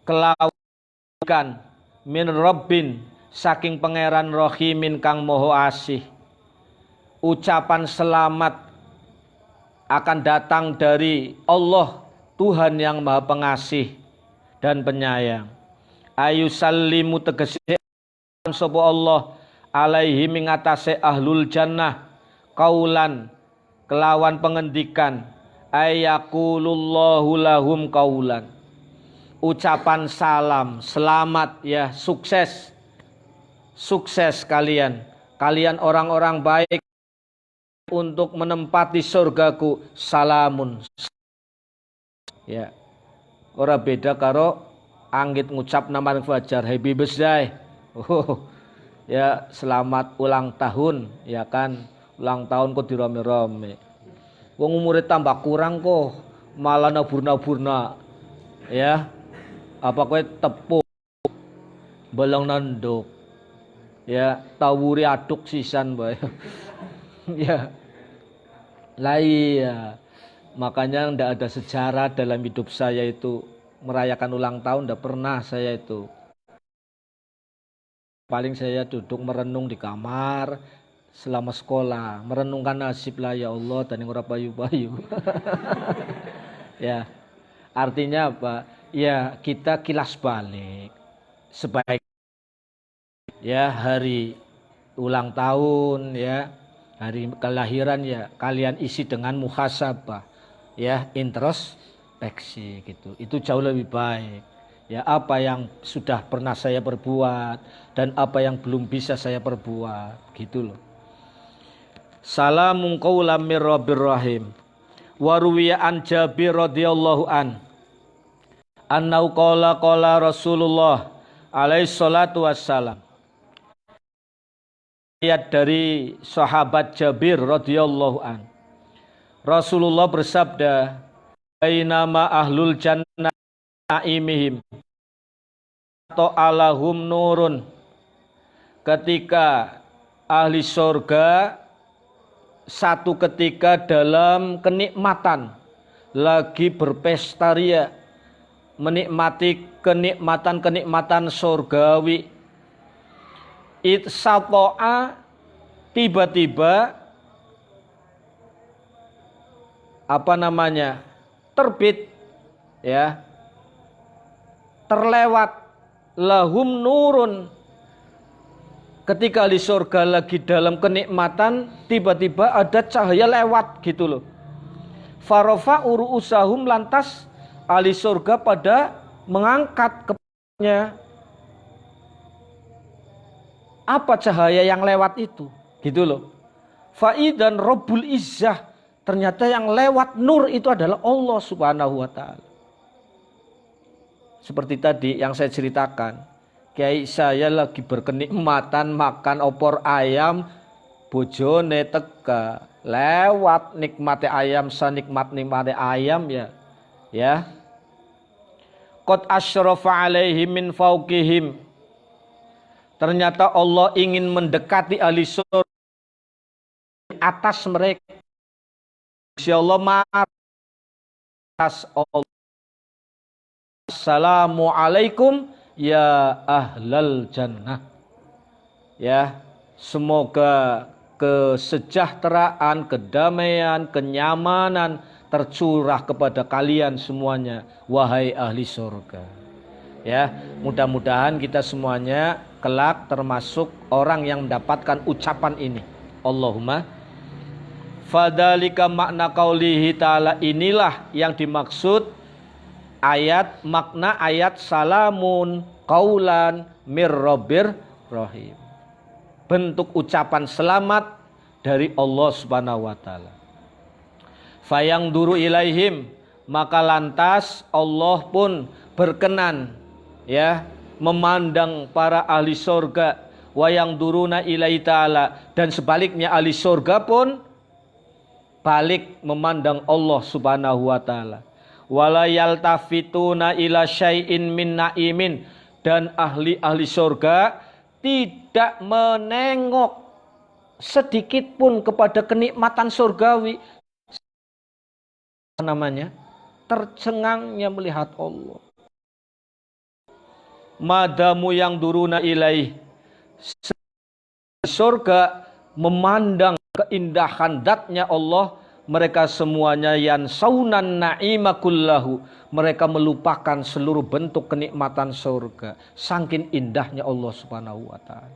kelaukan min Rabbin saking pangeran Rahimin kang moho asih. Ucapan selamat akan datang dari Allah Tuhan yang Maha Pengasih dan Penyayang. Ayu sallimu tegese sapa Allah alaihi mingatase ahlul jannah kaulan kelawan pengendikan ayaqulullahu lahum kaulan. Ucapan salam, selamat ya, sukses kalian orang-orang baik untuk menempati surgaku, salamun. Ya. Ora beda karo anggit ngucap nama fajar happy birthday. Oh. Ya, selamat ulang tahun, ya kan? Ulang tahun kok dirame-rame. Wong umure tambah kurang kok, malah nabur-naburna. Ya. Apa kowe tepuk belong nanduk. Ya, tawuri aduk sisan bae. Ya. Lah iya. Makanya ndak ada sejarah dalam hidup saya itu merayakan ulang tahun, ndak pernah saya itu. Paling saya duduk merenung di kamar selama sekolah, merenungkan nasib lah ya Allah dan ora payu-payu. Ya. Artinya apa? Ya, kita kilas balik. Sebaik ya hari ulang tahun ya, hari kelahiran ya, kalian isi dengan muhasabah. Ya, introspeksi gitu. Itu jauh lebih baik. Ya, apa yang sudah pernah saya perbuat dan apa yang belum bisa saya perbuat, gitu loh. Salamun qaulam mir rabbir rahim. Wa ruwiya an Jabir radhiyallahu an. Annau qala Rasulullah alaihi salatu wassalam. Ayat dari sahabat Jabir radhiyallahu an. Rasulullah bersabda, bainama ahlul jannah naimihim ta'alahum nurun. Ketika ahli surga satu ketika dalam kenikmatan lagi berpesta ria menikmati kenikmatan surgawi, itsato'a tiba-tiba terbit ya, terlewat lahum nurun. Ketika di surga lagi dalam kenikmatan, tiba-tiba ada cahaya lewat gitu loh. Farafa'u ru'usahum, lantas ahli surga pada mengangkat kepalanya. Apa cahaya yang lewat itu? Gitu loh. Fa'idan Rabbul Izzah, ternyata yang lewat nur itu adalah Allah Subhanahu wa ta'ala. Seperti tadi yang saya ceritakan, kiai saya lagi berkenikmatan makan opor ayam, bojone teka, lewat nikmati ayam, sanikmat-nikmati ayam ya. Ya. Qad asyrafa alaihim min fauqihim. Ternyata Allah ingin mendekati ahli surga atas mereka. Insyaallah maaf atas Allah. Assalamualaikum ya ahlal jannah. Ya, semoga kesejahteraan, kedamaian, kenyamanan tercurah kepada kalian semuanya, wahai ahli surga. Ya, mudah-mudahan kita semuanya kelak termasuk orang yang mendapatkan ucapan ini. Allahumma. Fadzalika makna qaulihi ta'ala, inilah yang dimaksud makna ayat salamun qaulan mir rabbir rahim. Bentuk ucapan selamat dari Allah Subhanahu wa taala. Fayang duru ilaihim, maka lantas Allah pun berkenan ya memandang para ahli surga, wayang duruna ilaihi ta'ala, dan sebaliknya ahli surga pun balik memandang Allah Subhanahu wa taala. Wala yaltafituna ila syai'in min na'imin, dan ahli surga tidak menengok sedikit pun kepada kenikmatan surgawi, tercengangnya melihat Allah. Madamu yang duruna ilaih, surga memandang keindahan zatnya Allah, mereka semuanya yansaunan na'ima kullahu, mereka melupakan seluruh bentuk kenikmatan surga, saking indahnya Allah Subhanahu wa taala.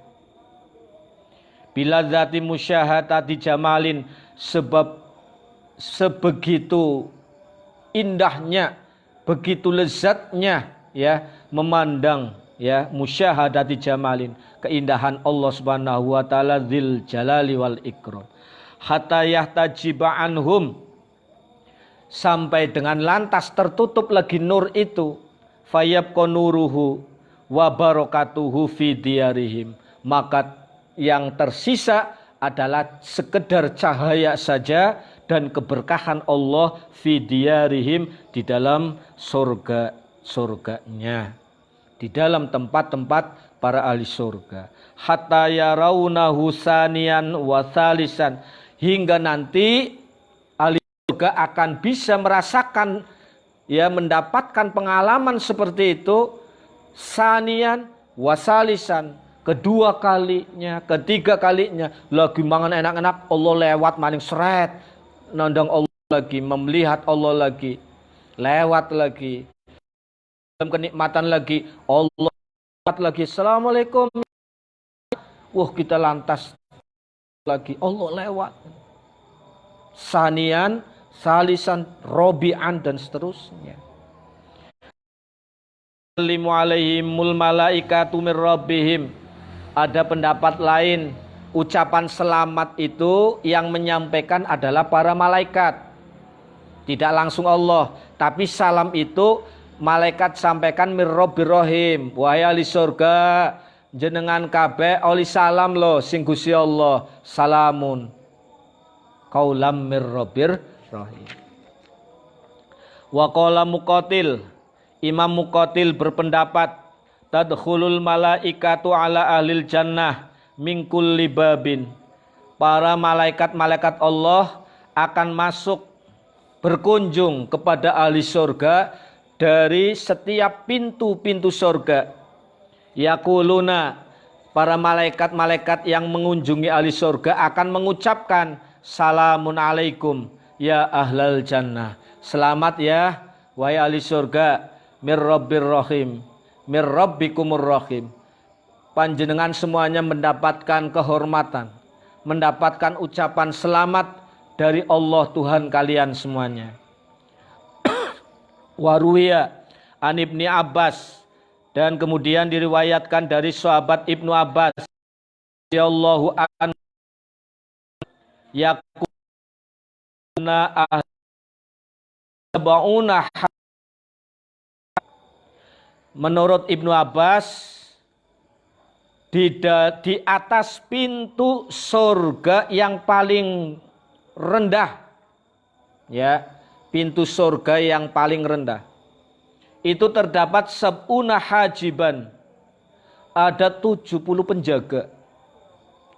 Bila zati musyahadati jamalin, sebab sebegitu indahnya, begitu lezatnya ya memandang ya musyahadati jamalin, keindahan Allah Subhanahu wa taala dzil jalali wal ikram. Hatta yahtajiba anhum, sampai dengan lantas tertutup lagi nur itu, fayabqa nuruhu wa barakatuhu fi diyarihim, maka yang tersisa adalah sekedar cahaya saja dan keberkahan Allah fi diyarihim, di dalam surganya, di dalam tempat-tempat para ahli surga. Hatta yarawnahu saniyan wa thalisan, hingga nanti ahli surga akan bisa merasakan ya mendapatkan pengalaman seperti itu, saniyan wa salisan, kedua kalinya, ketiga kalinya, lagi mangan enak-enak Allah lewat maning seret, nandang Allah lagi, melihat Allah lagi, lewat lagi, dalam kenikmatan lagi, Allah lagi, assalamualaikum, wah kita lantas lagi, Allah lewat, sanian, salisan, robi'an, dan seterusnya. Limu alaihimul malaikatu mir rabbihim, ada pendapat lain, ucapan selamat itu yang menyampaikan adalah para malaikat, tidak langsung Allah, tapi salam itu malaikat sampaikan mir rabbir rahim, wahai ahli surga, jenengan kabeh oli salam lo sing Gusti Allah, salamun qaulam mir rabbir rahim. Wa qala Muqatil, Imam Muqatil berpendapat, tadkhulul malaikatu ala ahlil jannah min kulli babin, para malaikat-malaikat Allah akan masuk berkunjung kepada ahli surga dari setiap pintu-pintu surga. Yaquluna, para malaikat-malaikat yang mengunjungi ahli surga akan mengucapkan, salamun alaikum ya ahlal jannah, selamat ya wahai ahli surga, mir rabbir rahim, mir rabbikumur rahim, panjenengan semuanya mendapatkan kehormatan, mendapatkan ucapan selamat dari Allah Tuhan kalian semuanya. Waruya an Ibni Abbas, dan kemudian diriwayatkan dari sahabat Ibnu Abbas radhiyallahu anhu, yakuna ahbauna, menurut Ibnu Abbas di atas pintu surga yang paling rendah, ya, pintu surga yang paling rendah itu terdapat sab'una hajiban, ada 70 penjaga,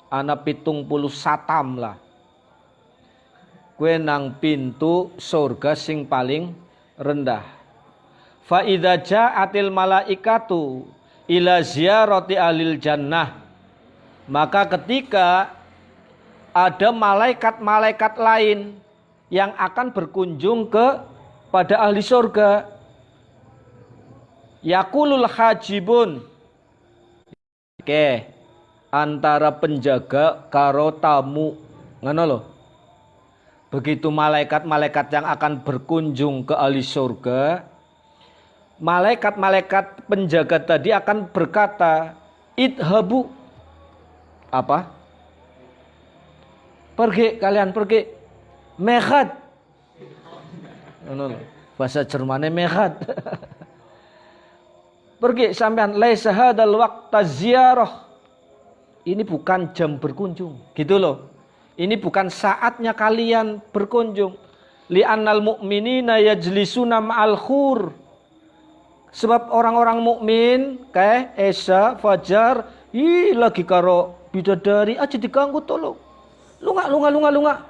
ana 70 satam lah, kue nang pintu surga sing paling rendah. Fa idza ja'atil malaikatu ila ziyarati alil jannah, maka ketika ada malaikat-malaikat lain yang akan berkunjung pada ahli surga. Yaqulul hajibun. Oke, antara penjaga karo tamu. Ngono lho. Begitu malaikat-malaikat yang akan berkunjung ke ahli surga, malaikat-malaikat penjaga tadi akan berkata, idhabu. Apa? Pergi, kalian pergi. Mehad. Bahasa Jermannya mehad. Pergi sampean, laisa hadal waqta ziyarah. Ini bukan jam berkunjung, gitu loh. Ini bukan saatnya kalian berkunjung. Li'annal mu'minina yajlisuna ma'al khur. Sebab orang-orang mukmin kayak Esa, Fajar, lagi karo bidadari aja diganggu tolong. Lunga.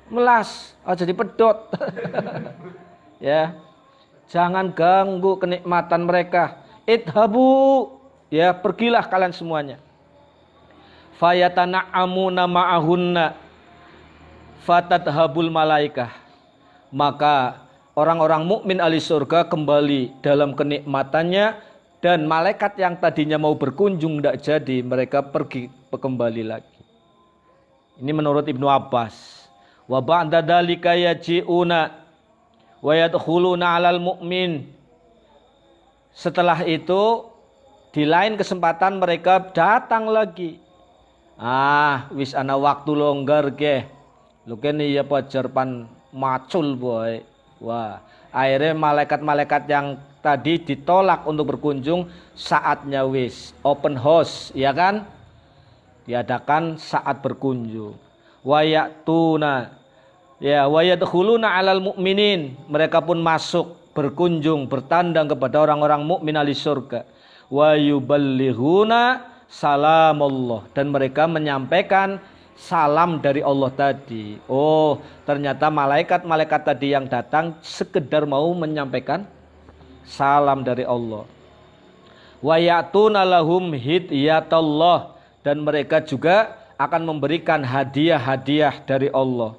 Melas aja dipedot. Ya. Jangan ganggu kenikmatan mereka. Idhabu. Ya, pergilah kalian semuanya. Fayatana'amuna ma'ahunna fatadhabul malaikah. Maka orang-orang mukmin ahli surga kembali dalam kenikmatannya, dan malaikat yang tadinya mau berkunjung tidak jadi, mereka pergi kembali lagi. Ini menurut Ibnu Abbas. Wa ba'da dzalika yaji'una wa yadkhuluna 'alal mu'min. Setelah itu di lain kesempatan mereka datang lagi. Wis ana waktu longgar ke. Lu kene ya pajar pan macul boy. Wah, akhirnya malaikat-malaikat yang tadi ditolak untuk berkunjung, saatnya wis open house, ya kan? Diadakan saat berkunjung. Wayatuna, ya wayadkhuluna 'alal mu'minin. Mereka pun masuk, berkunjung, bertandang kepada orang-orang mukmin ahli surga. Wa yuballighuna salamullah, dan mereka menyampaikan salam dari Allah tadi. Oh, ternyata malaikat-malaikat tadi yang datang sekedar mau menyampaikan salam dari Allah. Wa ya'tuna lahum hidayatallah, dan mereka juga akan memberikan hadiah-hadiah dari Allah.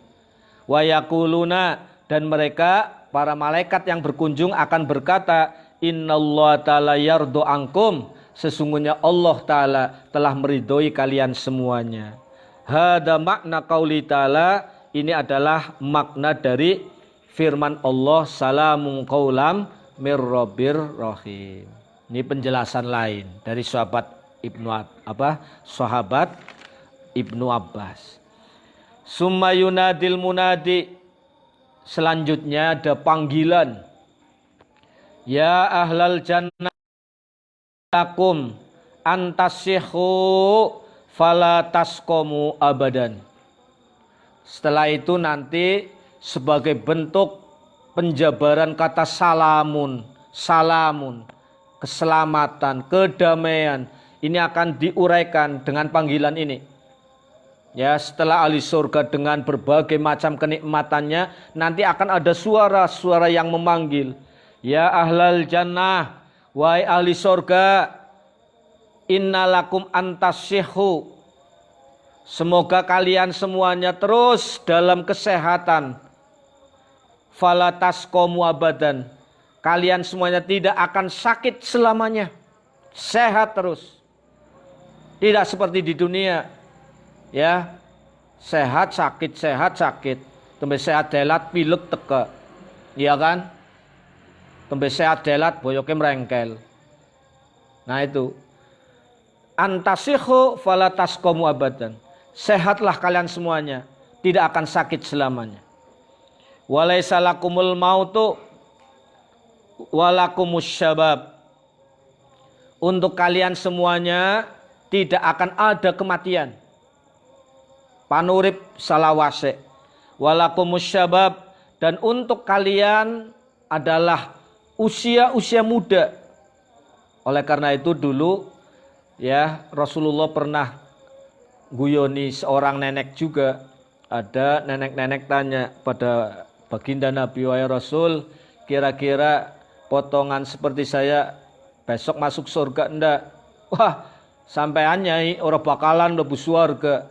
Wa yaquluna, dan mereka para malaikat yang berkunjung akan berkata, innallaha ta'ala yardu ankum, sesungguhnya Allah Ta'ala telah meridhoi kalian semuanya. Hada makna qauli ta'ala, ini adalah makna dari firman Allah, salamun qaulam mir rabbir rahim. Ini penjelasan lain dari sahabat Ibnu Abbas. Summa yunadil munadi, selanjutnya ada panggilan. Ya ahlal jannah lakum antasihu fala tasqamu abadan. Setelah itu nanti sebagai bentuk penjabaran kata salamun, keselamatan, kedamaian, ini akan diuraikan dengan panggilan ini. Ya, setelah ahli surga dengan berbagai macam kenikmatannya, nanti akan ada suara-suara yang memanggil. Ya ahlal jannah, wahai ahli surga, innalakum antasihu, semoga kalian semuanya terus dalam kesehatan. Fala tasqamu abadan, kalian semuanya tidak akan sakit selamanya, sehat terus. Tidak seperti di dunia, ya, sehat sakit, tembe sehat delat pilek teke, iya kan? Tembe sehat delat boyoke merengkel. Nah itu, antasihu fala tasqamu abadan, sehatlah kalian semuanya, tidak akan sakit selamanya. Walaisa lakumul mautu walakumus syabab, untuk kalian semuanya tidak akan ada kematian. Panurip salawase. Walakumus syabab, dan untuk kalian adalah usia muda. Oleh karena itu dulu ya Rasulullah pernah guyoni seorang nenek juga. Ada nenek-nenek tanya pada baginda Nabi, wahai Rasul, kira-kira potongan seperti saya besok masuk surga enggak? Wah, sampean nyai ora bakalan mlebu surga.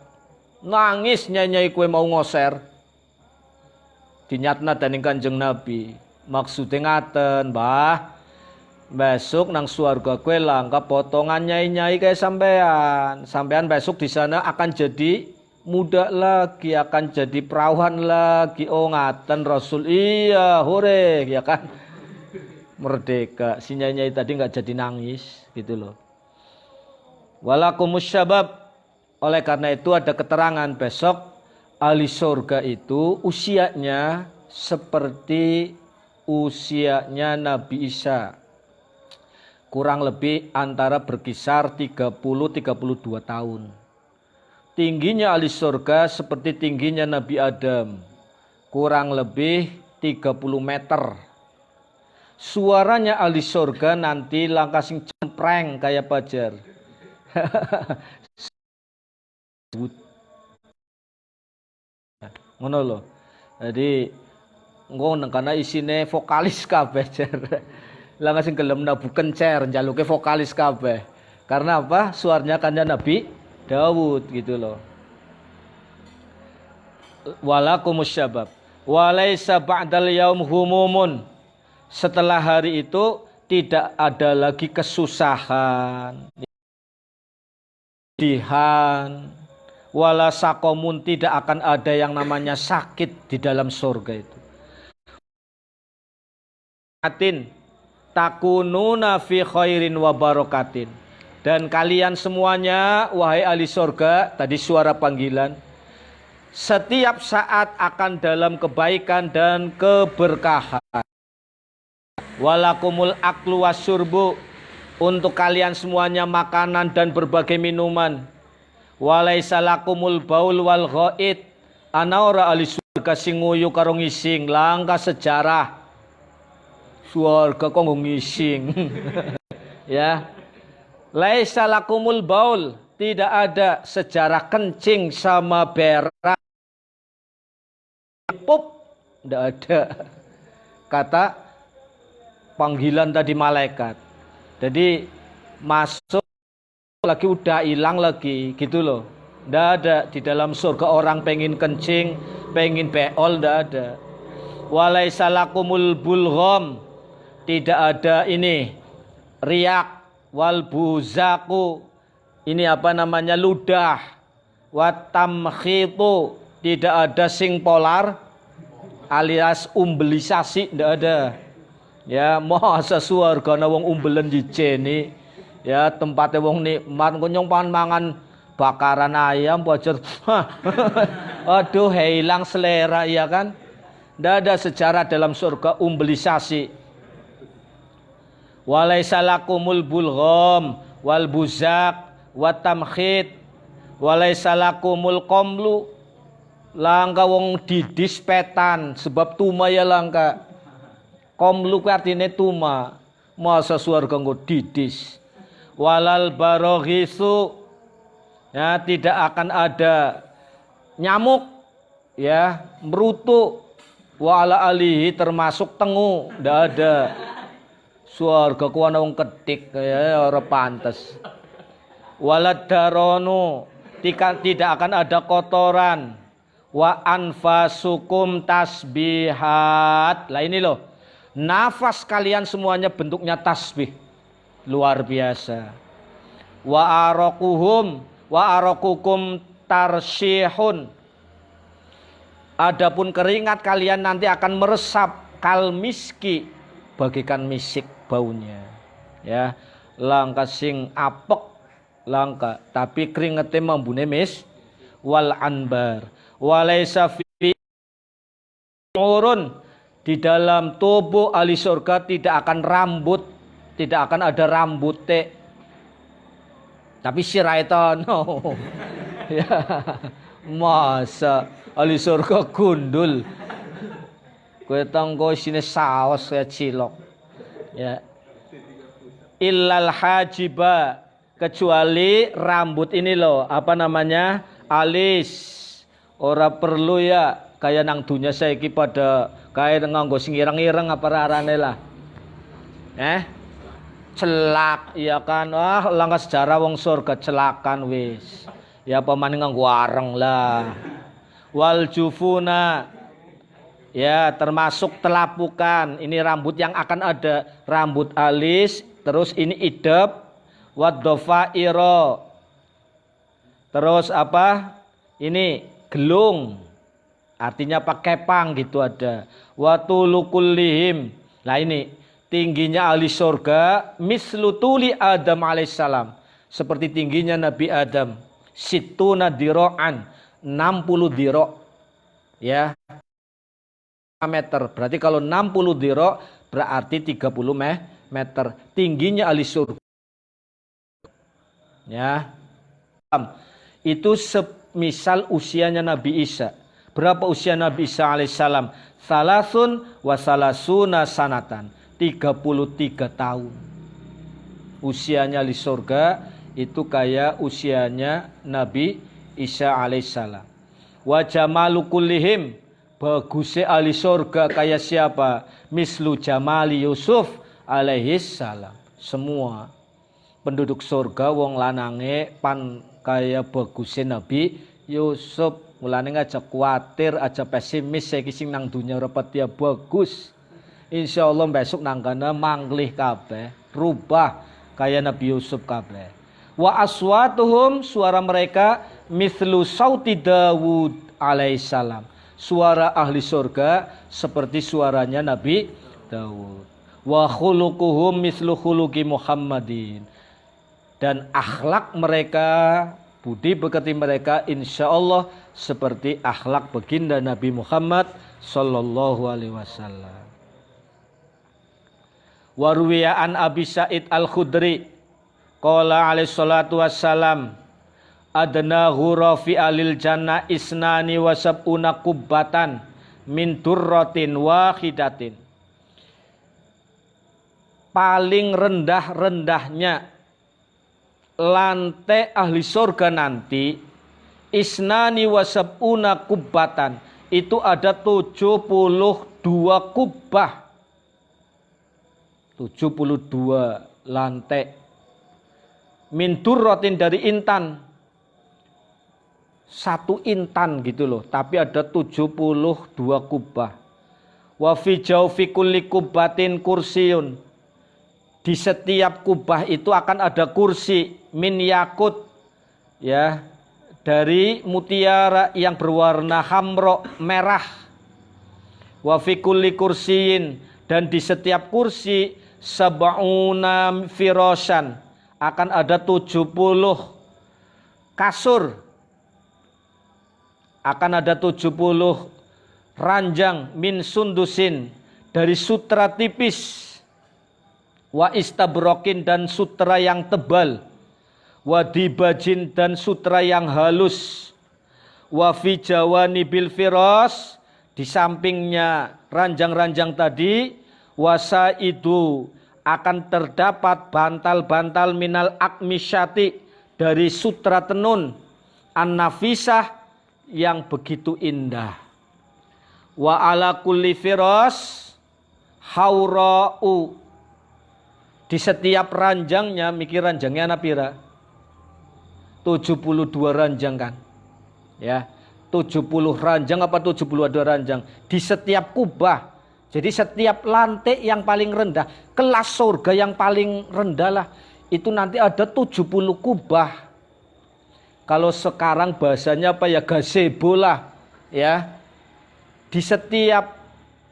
Nangis nyai kue mau ngoser. Dinyatna dening Kanjeng Nabi. Maksudnya ngaten, Mbah. Besok nang swarga kue langka potongan nyai kayak sampean. Sampean besok di sana akan jadi muda lagi, akan jadi perawan lagi. Oh ngaten Rasul. Iya, hore, ya kan? Merdeka. Si nyai tadi nggak jadi nangis gitu loh. Walakumus syabab. Oleh karena itu ada keterangan besok ahli surga itu usianya seperti usianya Nabi Isa. Kurang lebih antara berkisar 30-32 tahun. Tingginya ahli surga seperti tingginya Nabi Adam. Kurang lebih 30 meter. Suaranya ahli surga nanti langkah sing cempreng kayak pajar. Ngono lho. Jadi ngono karena isine vokalis kabeh jar. Lah sing gelem nabu kencer njaluke vokalis kabeh. Karena apa? Suaranya kan Nabi Daud gitu loh. Walakumus syabab. Walaisa ba'dal yaum humumun. Setelah hari itu tidak ada lagi kesusahan. Dihan, wala sakomun, tidak akan ada yang namanya sakit di dalam surga itu. Takununa fi khairin wa barokatin. Dan kalian semuanya wahai ahli surga, tadi suara panggilan, setiap saat akan dalam kebaikan dan keberkahan. Walakumul aklu wasyurbu, untuk kalian semuanya makanan dan berbagai minuman. Walaisa lakumul baul wal ghaid, ana ora ahli surga sing nguyu karo ngising, langka sejarah. Surga kok ngising. Ya. Laisa lakumul baul, tidak ada sejarah kencing sama berak. Pup, tidak ada. Kata panggilan tadi malaikat. Jadi masuk lagi udah hilang lagi gitu loh. Nggak ada di dalam surga orang pengen kencing, pengen beol, nggak ada. Walaisa lakumul bulgham, tidak ada ini riak, wal buzaku, ini apa namanya ludah, watamkhitu, tidak ada sing polar alias umbelisasi, nggak ada. Ya masa suarga na wong umbelen jijeni. Ya tempatnya wong nikmat kunyong mangan bakaran ayam bocor. Aduh hilang selera ya kan. Tidak ada sejarah dalam surga umbelisasi. Walaisa lakumul bulgham wal buzak wat tamkhid. Walaisa lakumul qamlu, langka wong didis petan sebab tuma ya langka. Qamlu artinya tuma. Masa surga nggo didis. Walal baroghisu, ya tidak akan ada nyamuk, ya merutu. Wa ala alihi, termasuk tengu, ndak ada. Surga ku ana wong ketik ya ora pantes. Walad daronu, tidak akan ada kotoran. Wa anfasukum tasbihat. Lah ini loh, nafas kalian semuanya bentuknya tasbih. Luar biasa. Wa arakukum tarsyihun. Adapun keringat kalian nanti akan meresap kal miski, bagikan misik baunya. Ya, langka sing apek langka, tapi keringetnya membune mis wal anbar. Walaisa fi urun, di dalam tubuh ahli surga tidak akan rambut, tidak akan ada rambut tapi siraiton. No. Ya, masa ahli surga gundul. Kowe tanggo sine saos kayak cilok. Ya. Illal hajiba, kecuali rambut ini loh, apa namanya? Alis. Ora perlu ya kayak nang dunya saiki pada kayak nganggo sing ireng-ireng apa arane lah. Celak, iya kan? Wah, langkah sejarah wong surga celakan wis. Ya pemaning nganggo wareng lah. Wal jufuna, ya termasuk telapukan. Ini rambut yang akan ada, rambut alis, terus ini idep, wad dofairo, terus apa? Ini gelung, artinya pakai pang gitu ada. Watulukullihim, nah ini tingginya ahli surga mislutuli Adam alaihissalam, seperti tingginya Nabi Adam. Situna diro'an, 60 diro, ya, meter. Berarti kalau 60 diro berarti 30 meter. Tingginya ahli surga. Ya. Itu semisal usianya Nabi Isa. Berapa usia Nabi Isa alaihissalam? Salasun wa salasuna sanatan. 33 tahun. Usianya ahli surga itu kayak usianya Nabi Isa alaihissalam. Wa jamalu kullihim, bagusnya ahli surga kayak siapa? Mislu jamali Yusuf alaihissalam. Semua penduduk surga wong lanange pan kayak bagusnya Nabi Yusuf. Mulane aja kuatir, aja pesimis saiki sing nang dunya repet ya bagus. Insyaallah besok nang kana manglih kabeh, rubah kayak Nabi Yusuf kabeh. Wa aswatuhum, suara mereka mithlu sauti Dawud alaihissalam. Suara ahli surga seperti suaranya Nabi Dawud. Wa khuluquhum mithlu khuluqi Muhammadin. Dan akhlak mereka, budi pekerti mereka insyaallah seperti akhlak baginda Nabi Muhammad sallallahu alaihi wasallam. Wa ruwiya an Abi Sa'id Al-Khudri qala alaihi salatu wassalam, adna ghurafi alil jannah isnani wa sab'una kubbatan min durratin wahidatin. Paling rendah-rendahnya lantai ahli surga nanti isnani wa sab'una kubbatan, itu ada 72 kubah. 72 lantai. Min durratin, dari intan. Satu intan gitu loh, tapi ada 72 kubah. Wa fi jawfi kulli kubbatin kursiyun. Di setiap kubah itu akan ada kursi min yakut, ya, dari mutiara yang berwarna hamro, merah. Wa fi kulli kursiyin, dan di setiap kursi sab'una firasyan, akan ada 70 kasur, akan ada 70 ranjang min sundusin, dari sutra tipis, wa istabrokin, dan sutra yang tebal, wa dibajin, dan sutra yang halus, wa fi jawanibil firas, di sampingnya ranjang-ranjang tadi, wasa itu akan terdapat bantal-bantal minal akmisyati, dari sutra tenun an-nafisah yang begitu indah. Wa ala kulli firas haura'u, di setiap ranjangnya, mikir ranjangnya ana pira? 72 ranjang kan? Ya, 70 ranjang apa 72 ranjang di setiap kubah. Jadi setiap lantai yang paling rendah, kelas surga yang paling rendah lah, itu nanti ada 70 kubah. Kalau sekarang bahasanya apa ya, gazebo lah, ya. Di setiap,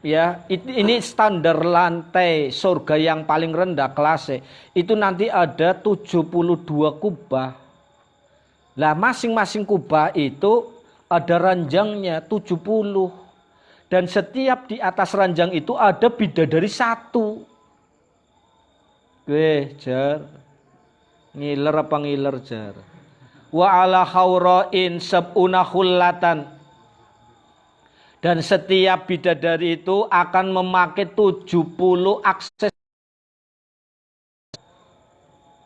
ya, ini standar lantai surga yang paling rendah kelasnya, itu nanti ada 72 kubah. Lah masing-masing kubah itu ada ranjangnya 70. Dan setiap di atas ranjang itu ada bidadari satu. Jar. Ngiler apa ngiler jar. Wa ala haura'in sab'una khullatan. Dan setiap bidadari itu akan memakai 70 akses.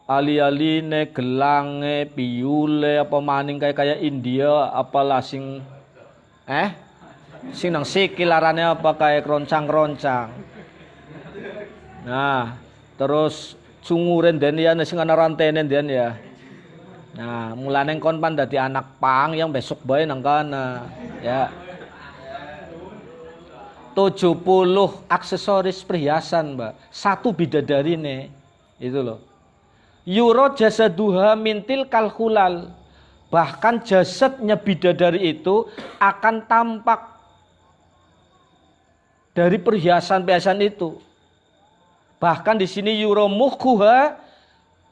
Ali-aline, gelange, piyule, apa maning kayak India, apalah sing sing nang sikil arane apa kayak roncang-roncang. Nah, terus cunguren den ya sing ana rantene den ya. Nah, mulane kon pan dadi anak pang yang besok bae nang kana. Ya. 70 aksesoris perhiasan, Mbak. Satu bidadari nih. Itu loh. Yuro jasaduha mintil kalkulal. Bahkan jasadnya bidadari itu akan tampak dari perhiasan-perhiasan itu. Bahkan di sini yuro mukhuha,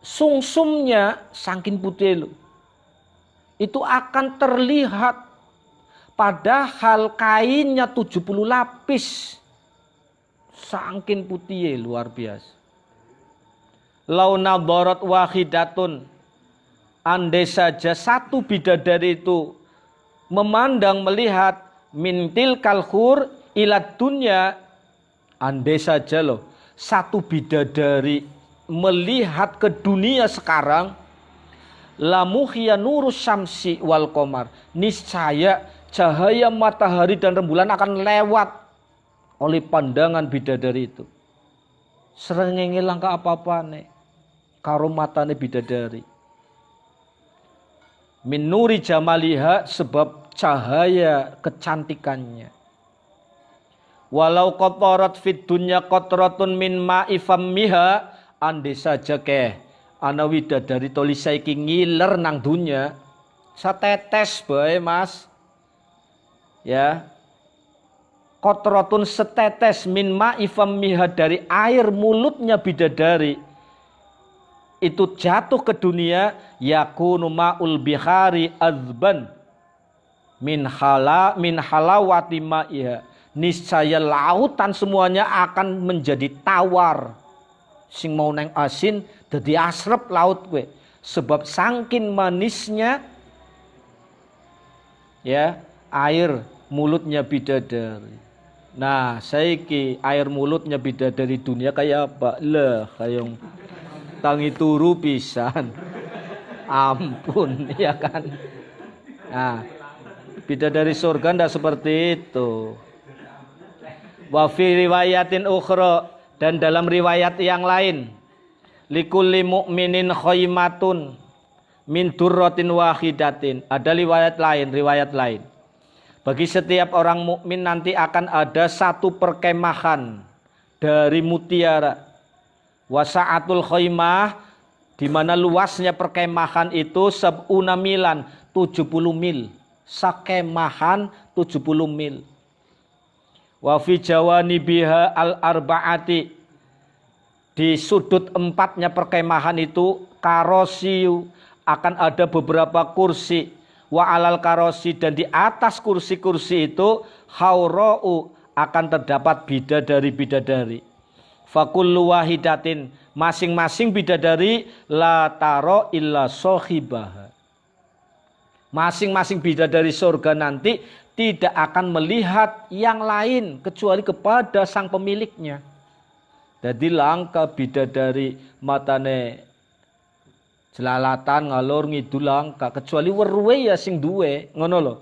sungsumnya saking putih loh. Itu akan terlihat. Padahal kainnya 70 lapis. Saking putih luar biasa. Launa borot wahidatun. Andai saja satu bidadari itu memandang melihat mintil kalhur ilat dunya. Andai saja loh. Satu bidadari melihat ke dunia sekarang. Lamuhya nurus syamsi wal qamar. Niscaya cahaya matahari dan rembulan akan lewat oleh pandangan bidadari itu. Srengenge langka apa-apane karo matane bidadari. Min nuri jamaliha, sebab cahaya kecantikannya. Walau qatarat fid dunya qatratun min ma'i fammiha, andai saja ke ana widadari toli saiki ngiler nang dunya satetes bae Mas. Ya, kotrotun setetes min ma'ifam miha, dari air mulutnya bidadari itu jatuh ke dunia, yakunu ma'ul bihari azban min halawati ma'iha, niscaya lautan semuanya akan menjadi tawar, sing mau neng asin dadi asrep laut kowe, sebab saking manisnya ya air mulutnya bidadari. Nah, saiki air mulutnya bidadari dunia kayak apa? Lah, kayong tangi turu pisan. Ampun, ya kan? Nah, bidadari surga ndak seperti itu. Wa fi riwayatin ukhra, dan dalam riwayat yang lain, likulli mu'minin khaymatun min durratin wahidatin. Ada riwayat lain. Bagi setiap orang mukmin nanti akan ada satu perkemahan dari mutiara. Wasa'atul khaymah, di mana luasnya perkemahan itu sab'una milan, 70 mil. Sakemahan 70 mil. Wa fi jawanibiha al-arba'ati, di sudut empatnya perkemahan itu karosiu, akan ada beberapa kursi. Wa alal karosi, dan di atas kursi-kursi itu haura'u, akan terdapat bidadari. Fakullu wahidatin, masing-masing bidadari la taro illa sohibaha. Masing-masing bidadari surga nanti tidak akan melihat yang lain kecuali kepada sang pemiliknya. Jadi langka bidadari matane jelalatan ngalor ngidul langka, kecuali weruwe ya sing duwe, ngono lho.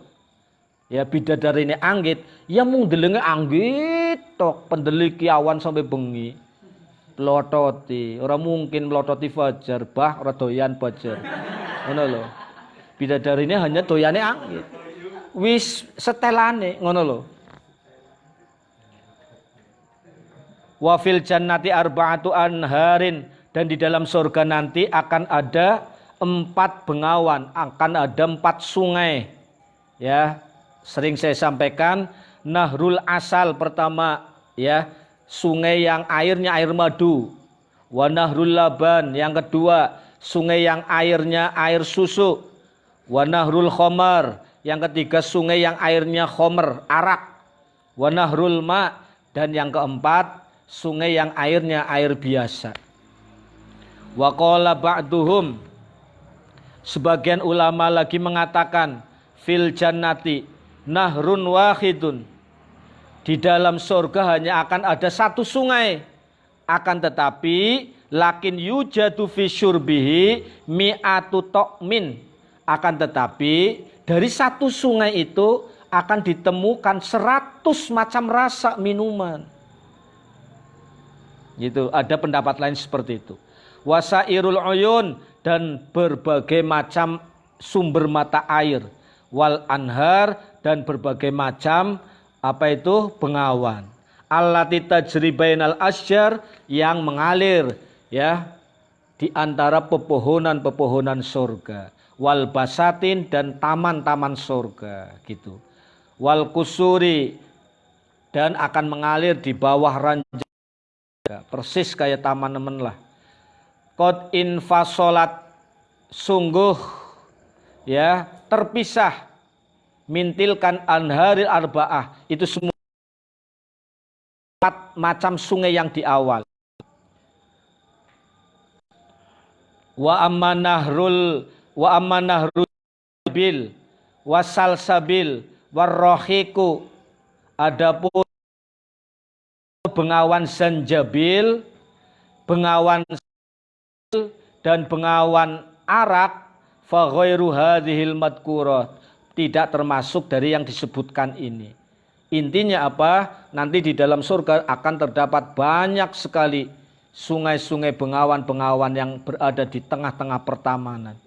Ya bidadarine anggit, ya mung delenge anggit tok, pendeliki awan sampai bengi. Plototi, ora mungkin melototi fajar, bah ora doyan fajar. Ngono lho. Bidadarine hanya doyane anggit. Wis setelane, ngono lho. Wa fil jannati arba'atu anharin, dan di dalam surga nanti akan ada 4 bengawan, akan ada 4 sungai. Ya, sering saya sampaikan, Nahrul Asal pertama, ya, sungai yang airnya air madu. Wa Nahrul Laban yang kedua, sungai yang airnya air susu. Wa Nahrul Khamar yang ketiga, sungai yang airnya khamr, arak. Wa Nahrul Ma, dan yang keempat, sungai yang airnya air biasa. Wa qala ba'duhum, sebagian ulama lagi mengatakan, fil jannati nahrun wahidun, di dalam surga hanya akan ada 1 sungai, akan tetapi lakin yujadu fi syurbihi mi'atu tokmin, akan tetapi dari 1 sungai itu akan ditemukan 100 macam rasa minuman. Gitu, ada pendapat lain seperti itu. Wasairul uyun, dan berbagai macam sumber mata air, wal anhar dan berbagai macam bengawan. Allati tajri bainal asjar yang mengalir ya di antara pepohonan-pepohonan surga, wal basatin dan taman-taman surga gitu. Wal kusuri dan akan mengalir di bawah ranjang persis kayak taman nemen lah. Qad infasolat sungguh ya terpisah mintilkan anharil arba'ah itu semua empat macam sungai yang di awal. Wa amanahrul bil wasal sabil warrohiku, adapun bengawan zanjabil, bengawan dan bengawan arak, fa ghairu hadhil madkurah, tidak termasuk dari yang disebutkan ini. Intinya apa? Nanti di dalam surga akan terdapat banyak sekali sungai-sungai bengawan-bengawan yang berada di tengah-tengah pertamanan.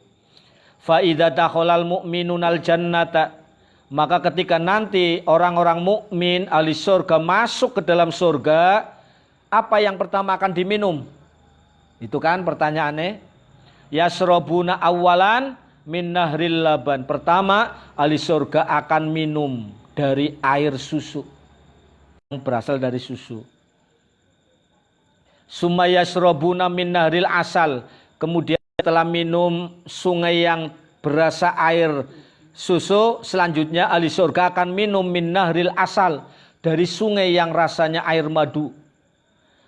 Fa idza dakhalal mu'minunal jannata, maka ketika nanti orang-orang mukmin ahli surga masuk ke dalam surga, apa yang pertama akan diminum? Itu kan pertanyaannya. Yasrabuna awalan min nahril laban. Pertama, ahli surga akan minum dari air susu yang berasal dari susu. Summa yasrabuna min nahril asal. Kemudian setelah minum sungai yang berasa air susu, selanjutnya ahli surga akan minum min nahril asal, dari sungai yang rasanya air madu.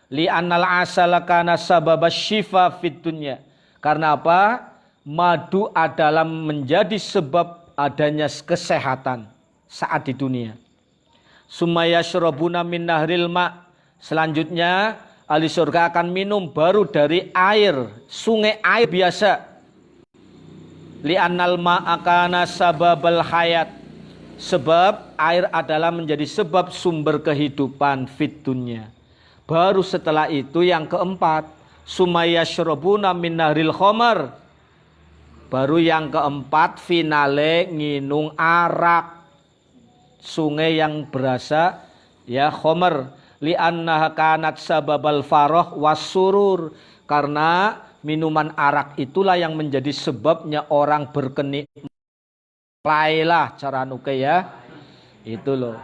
Li'annal asala kana sababas syifa fid dunya. Karena apa? Madu adalah menjadi sebab adanya kesehatan saat di dunia. Sumaya syurabuna min nahril ma. Selanjutnya ahli surga akan minum baru dari air, sungai air biasa. Li'annal ma'a kana sababal hayat. Sebab air adalah menjadi sebab sumber kehidupan fit dunya. Baru setelah itu yang keempat, sumaya syurabuna min nahril khamar. Baru yang keempat finale nginung arak, sungai yang berasa ya khamar. Li'annaha kanat sababal farah wasurur, karena minuman arak itulah yang menjadi sebabnya orang berkenikmatan. Lailah cara nuke ya. Itu loh.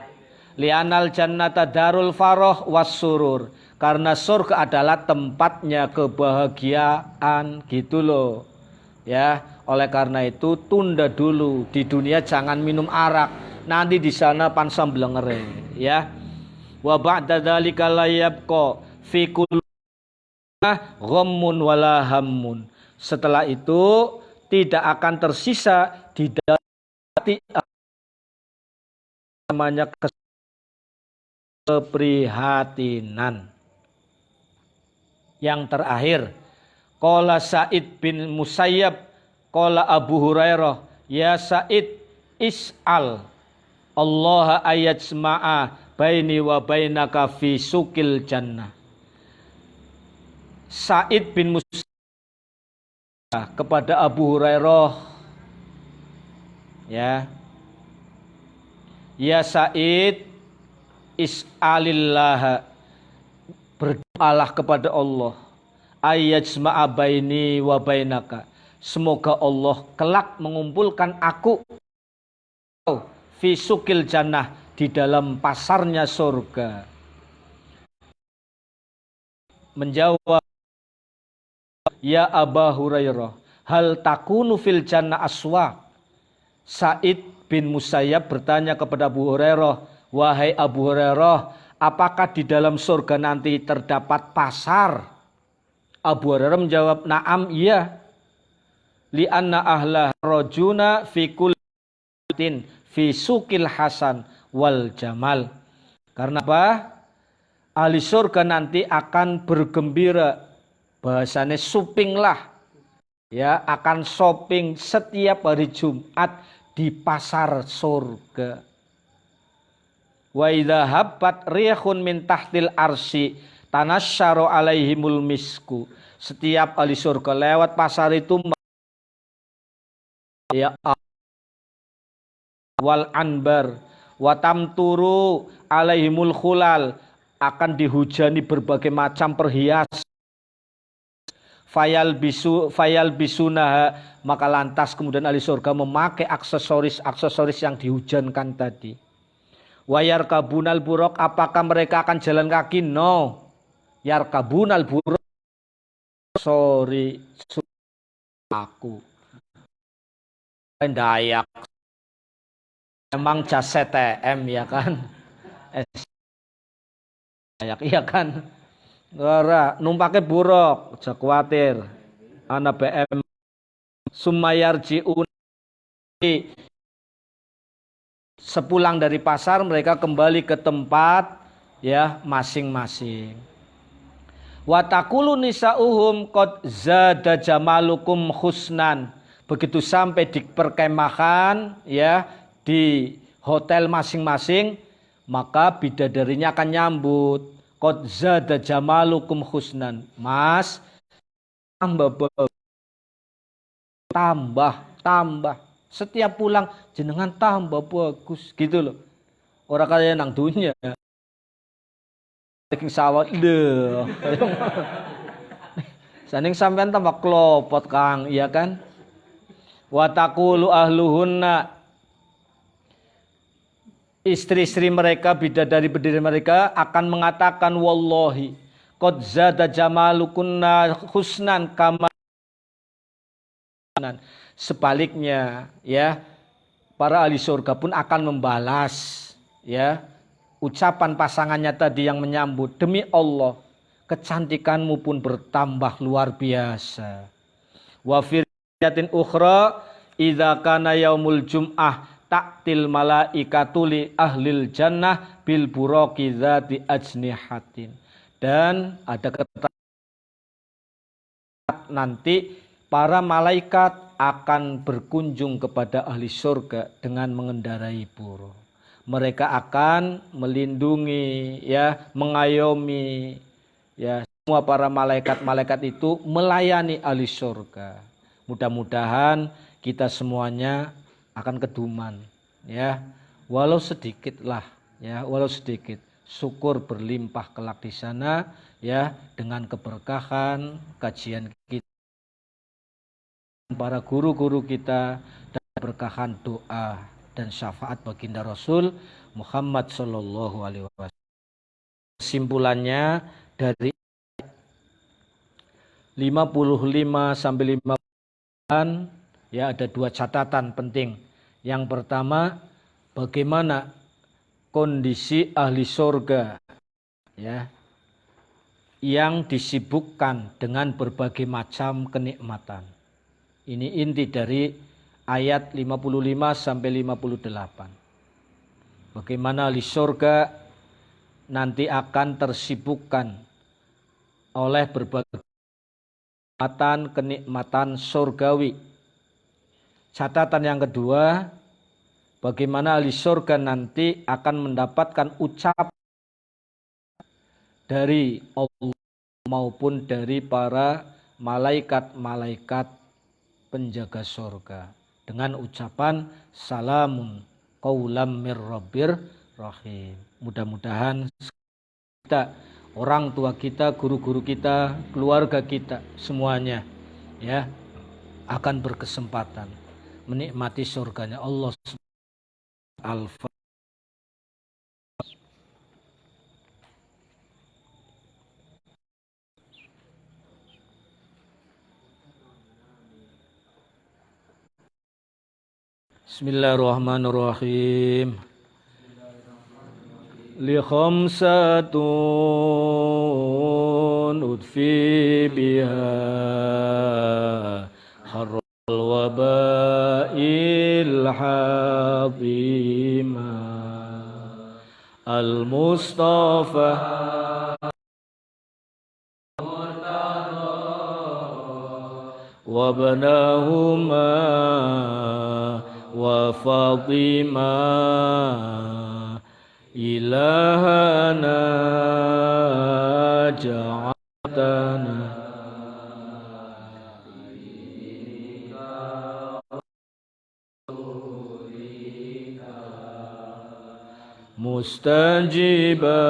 Li'anal jannata darul farah wasurur, karena surga adalah tempatnya kebahagiaan gitu loh. Ya, oleh karena itu tunda dulu di dunia, jangan minum arak. Nanti di sana pansam blengere ya. Wa ba'da dzalika la yabqa fi kulli ghammun wala hammun. Setelah itu tidak akan tersisa di dalam hati namanya keprihatinan. Yang terakhir, qala Sa'id bin Musayyab, qala Abu Hurairah, ya Sa'id is'al Allah ayatsma'a baini wa bainaka fi sukil jannah. Sa'id bin Musayyab kepada Abu Hurairah, ya Sa'id is'alillah, berdoalah kepada Allah, ayatsma'a baini wa bainaka, semoga Allah kelak mengumpulkan aku fi sukil jannah, di dalam pasarnya surga. Menjawab, ya Aba Hurairah, hal takunu fil jannah aswaq. Sa'id bin Musayyab bertanya kepada Abu Hurairah, wahai Abu Hurairah, apakah di dalam surga nanti terdapat pasar? Abu Hurairah menjawab, na'am, iya. Li'anna ahla rajuna fi kullatin fi sukil hasan wal jamal. Karena apa? Ahli surga nanti akan bergembira, bahasanya shopping lah, ya, akan shopping setiap hari Jumat di pasar surga. Wa idza habbat rihun min tahtil arsy tanasyaru alaihimul misku. Setiap ahli surga lewat pasar itu ya wal anbar watam turu alaihimul khulal, akan dihujani berbagai macam perhiasan. Fayal bisunaha, maka lantas kemudian ahli surga memakai aksesoris yang dihujankan tadi. Wayar kabunal buruk, apakah mereka akan jalan kaki? No. Yar kabunal buruk, sorry aku Dayak, emang jas CTM ya kan, Dayak iya kan. Ora numpake buruk, aja kuatir. Ana BM sumayarjiun, sepulang dari pasar mereka kembali ke tempat ya masing-masing. Wa taqulu nisauhum qad zada jamalukum husnan. Begitu sampai di perkemahan ya di hotel masing-masing, maka bidadarinya akan nyambut. Qad zada jamalukum husnan. Mas, tambah. Setiap pulang jenengan tambah bagus gitu loh. Orang kaya nang dunia. Daging sawah lho. Saning sampean tambah klopot Kang, iya kan? Wa taqulu ahluhunna, istri-istri mereka, bidadari-bidadari mereka akan mengatakan wallahi qad zada jamalukunna husnan kama. Sebaliknya ya, para ahli surga pun akan membalas ya ucapan pasangannya tadi yang menyambut, demi Allah kecantikanmu pun bertambah luar biasa. Wa fi riwayatin ukhra idza kana yaumul jum'ah ta'til malaikatu li ahlil jannah bil buraqi dzati ajnihatin. Dan ada keterangan nanti para malaikat akan berkunjung kepada ahli surga dengan mengendarai buruk. Mereka akan melindungi ya, mengayomi ya, semua para malaikat itu melayani ahli surga. Mudah-mudahan kita semuanya akan keduman ya, walau sedikit lah ya, walau sedikit. Syukur berlimpah kelak di sana ya, dengan keberkahan kajian kita, para guru-guru kita, dan keberkahan doa dan syafaat baginda Rasul Muhammad sallallahu alaihi wasallam. Kesimpulannya dari 55 sampai 50 ya, ada dua catatan penting. Yang pertama, bagaimana kondisi ahli surga ya, yang disibukkan dengan berbagai macam kenikmatan. Ini inti dari ayat 55 sampai 58. Bagaimana ahli surga nanti akan tersibukkan oleh berbagai kenikmatan surgawi. Catatan yang kedua, bagaimana ahli surga nanti akan mendapatkan ucapan dari Allah maupun dari para malaikat-malaikat penjaga surga dengan ucapan salamun qaulam mir rabbir rahim. Mudah-mudahan kita, orang tua kita, guru-guru kita, keluarga kita semuanya ya akan berkesempatan menikmati surganya Allah. Al-Fatihah. Bismillahirrahmanirrahim. Li khamsatun udfi biha harral wabail hazima al-mustafa wa banahuma wa Fatima ilahana ja'atana مستجيبا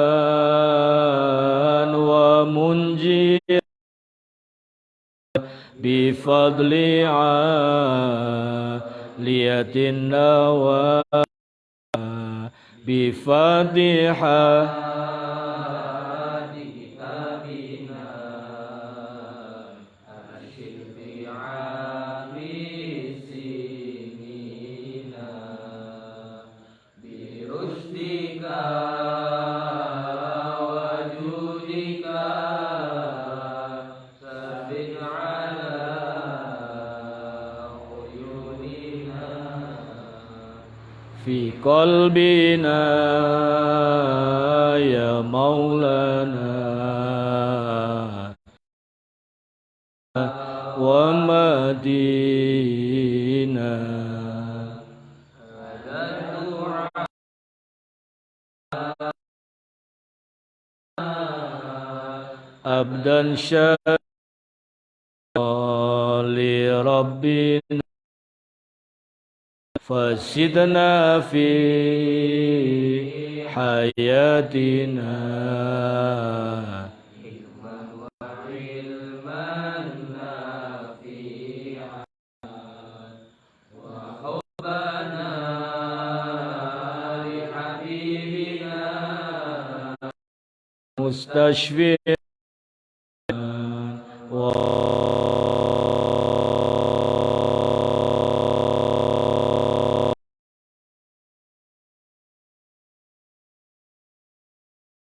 ومنجيا بفضل عالية النوى بفاتحة في قلبنا يا مولانا ومدينة عبدا شاكرا لربنا فزدنا في حياتنا مستشفيا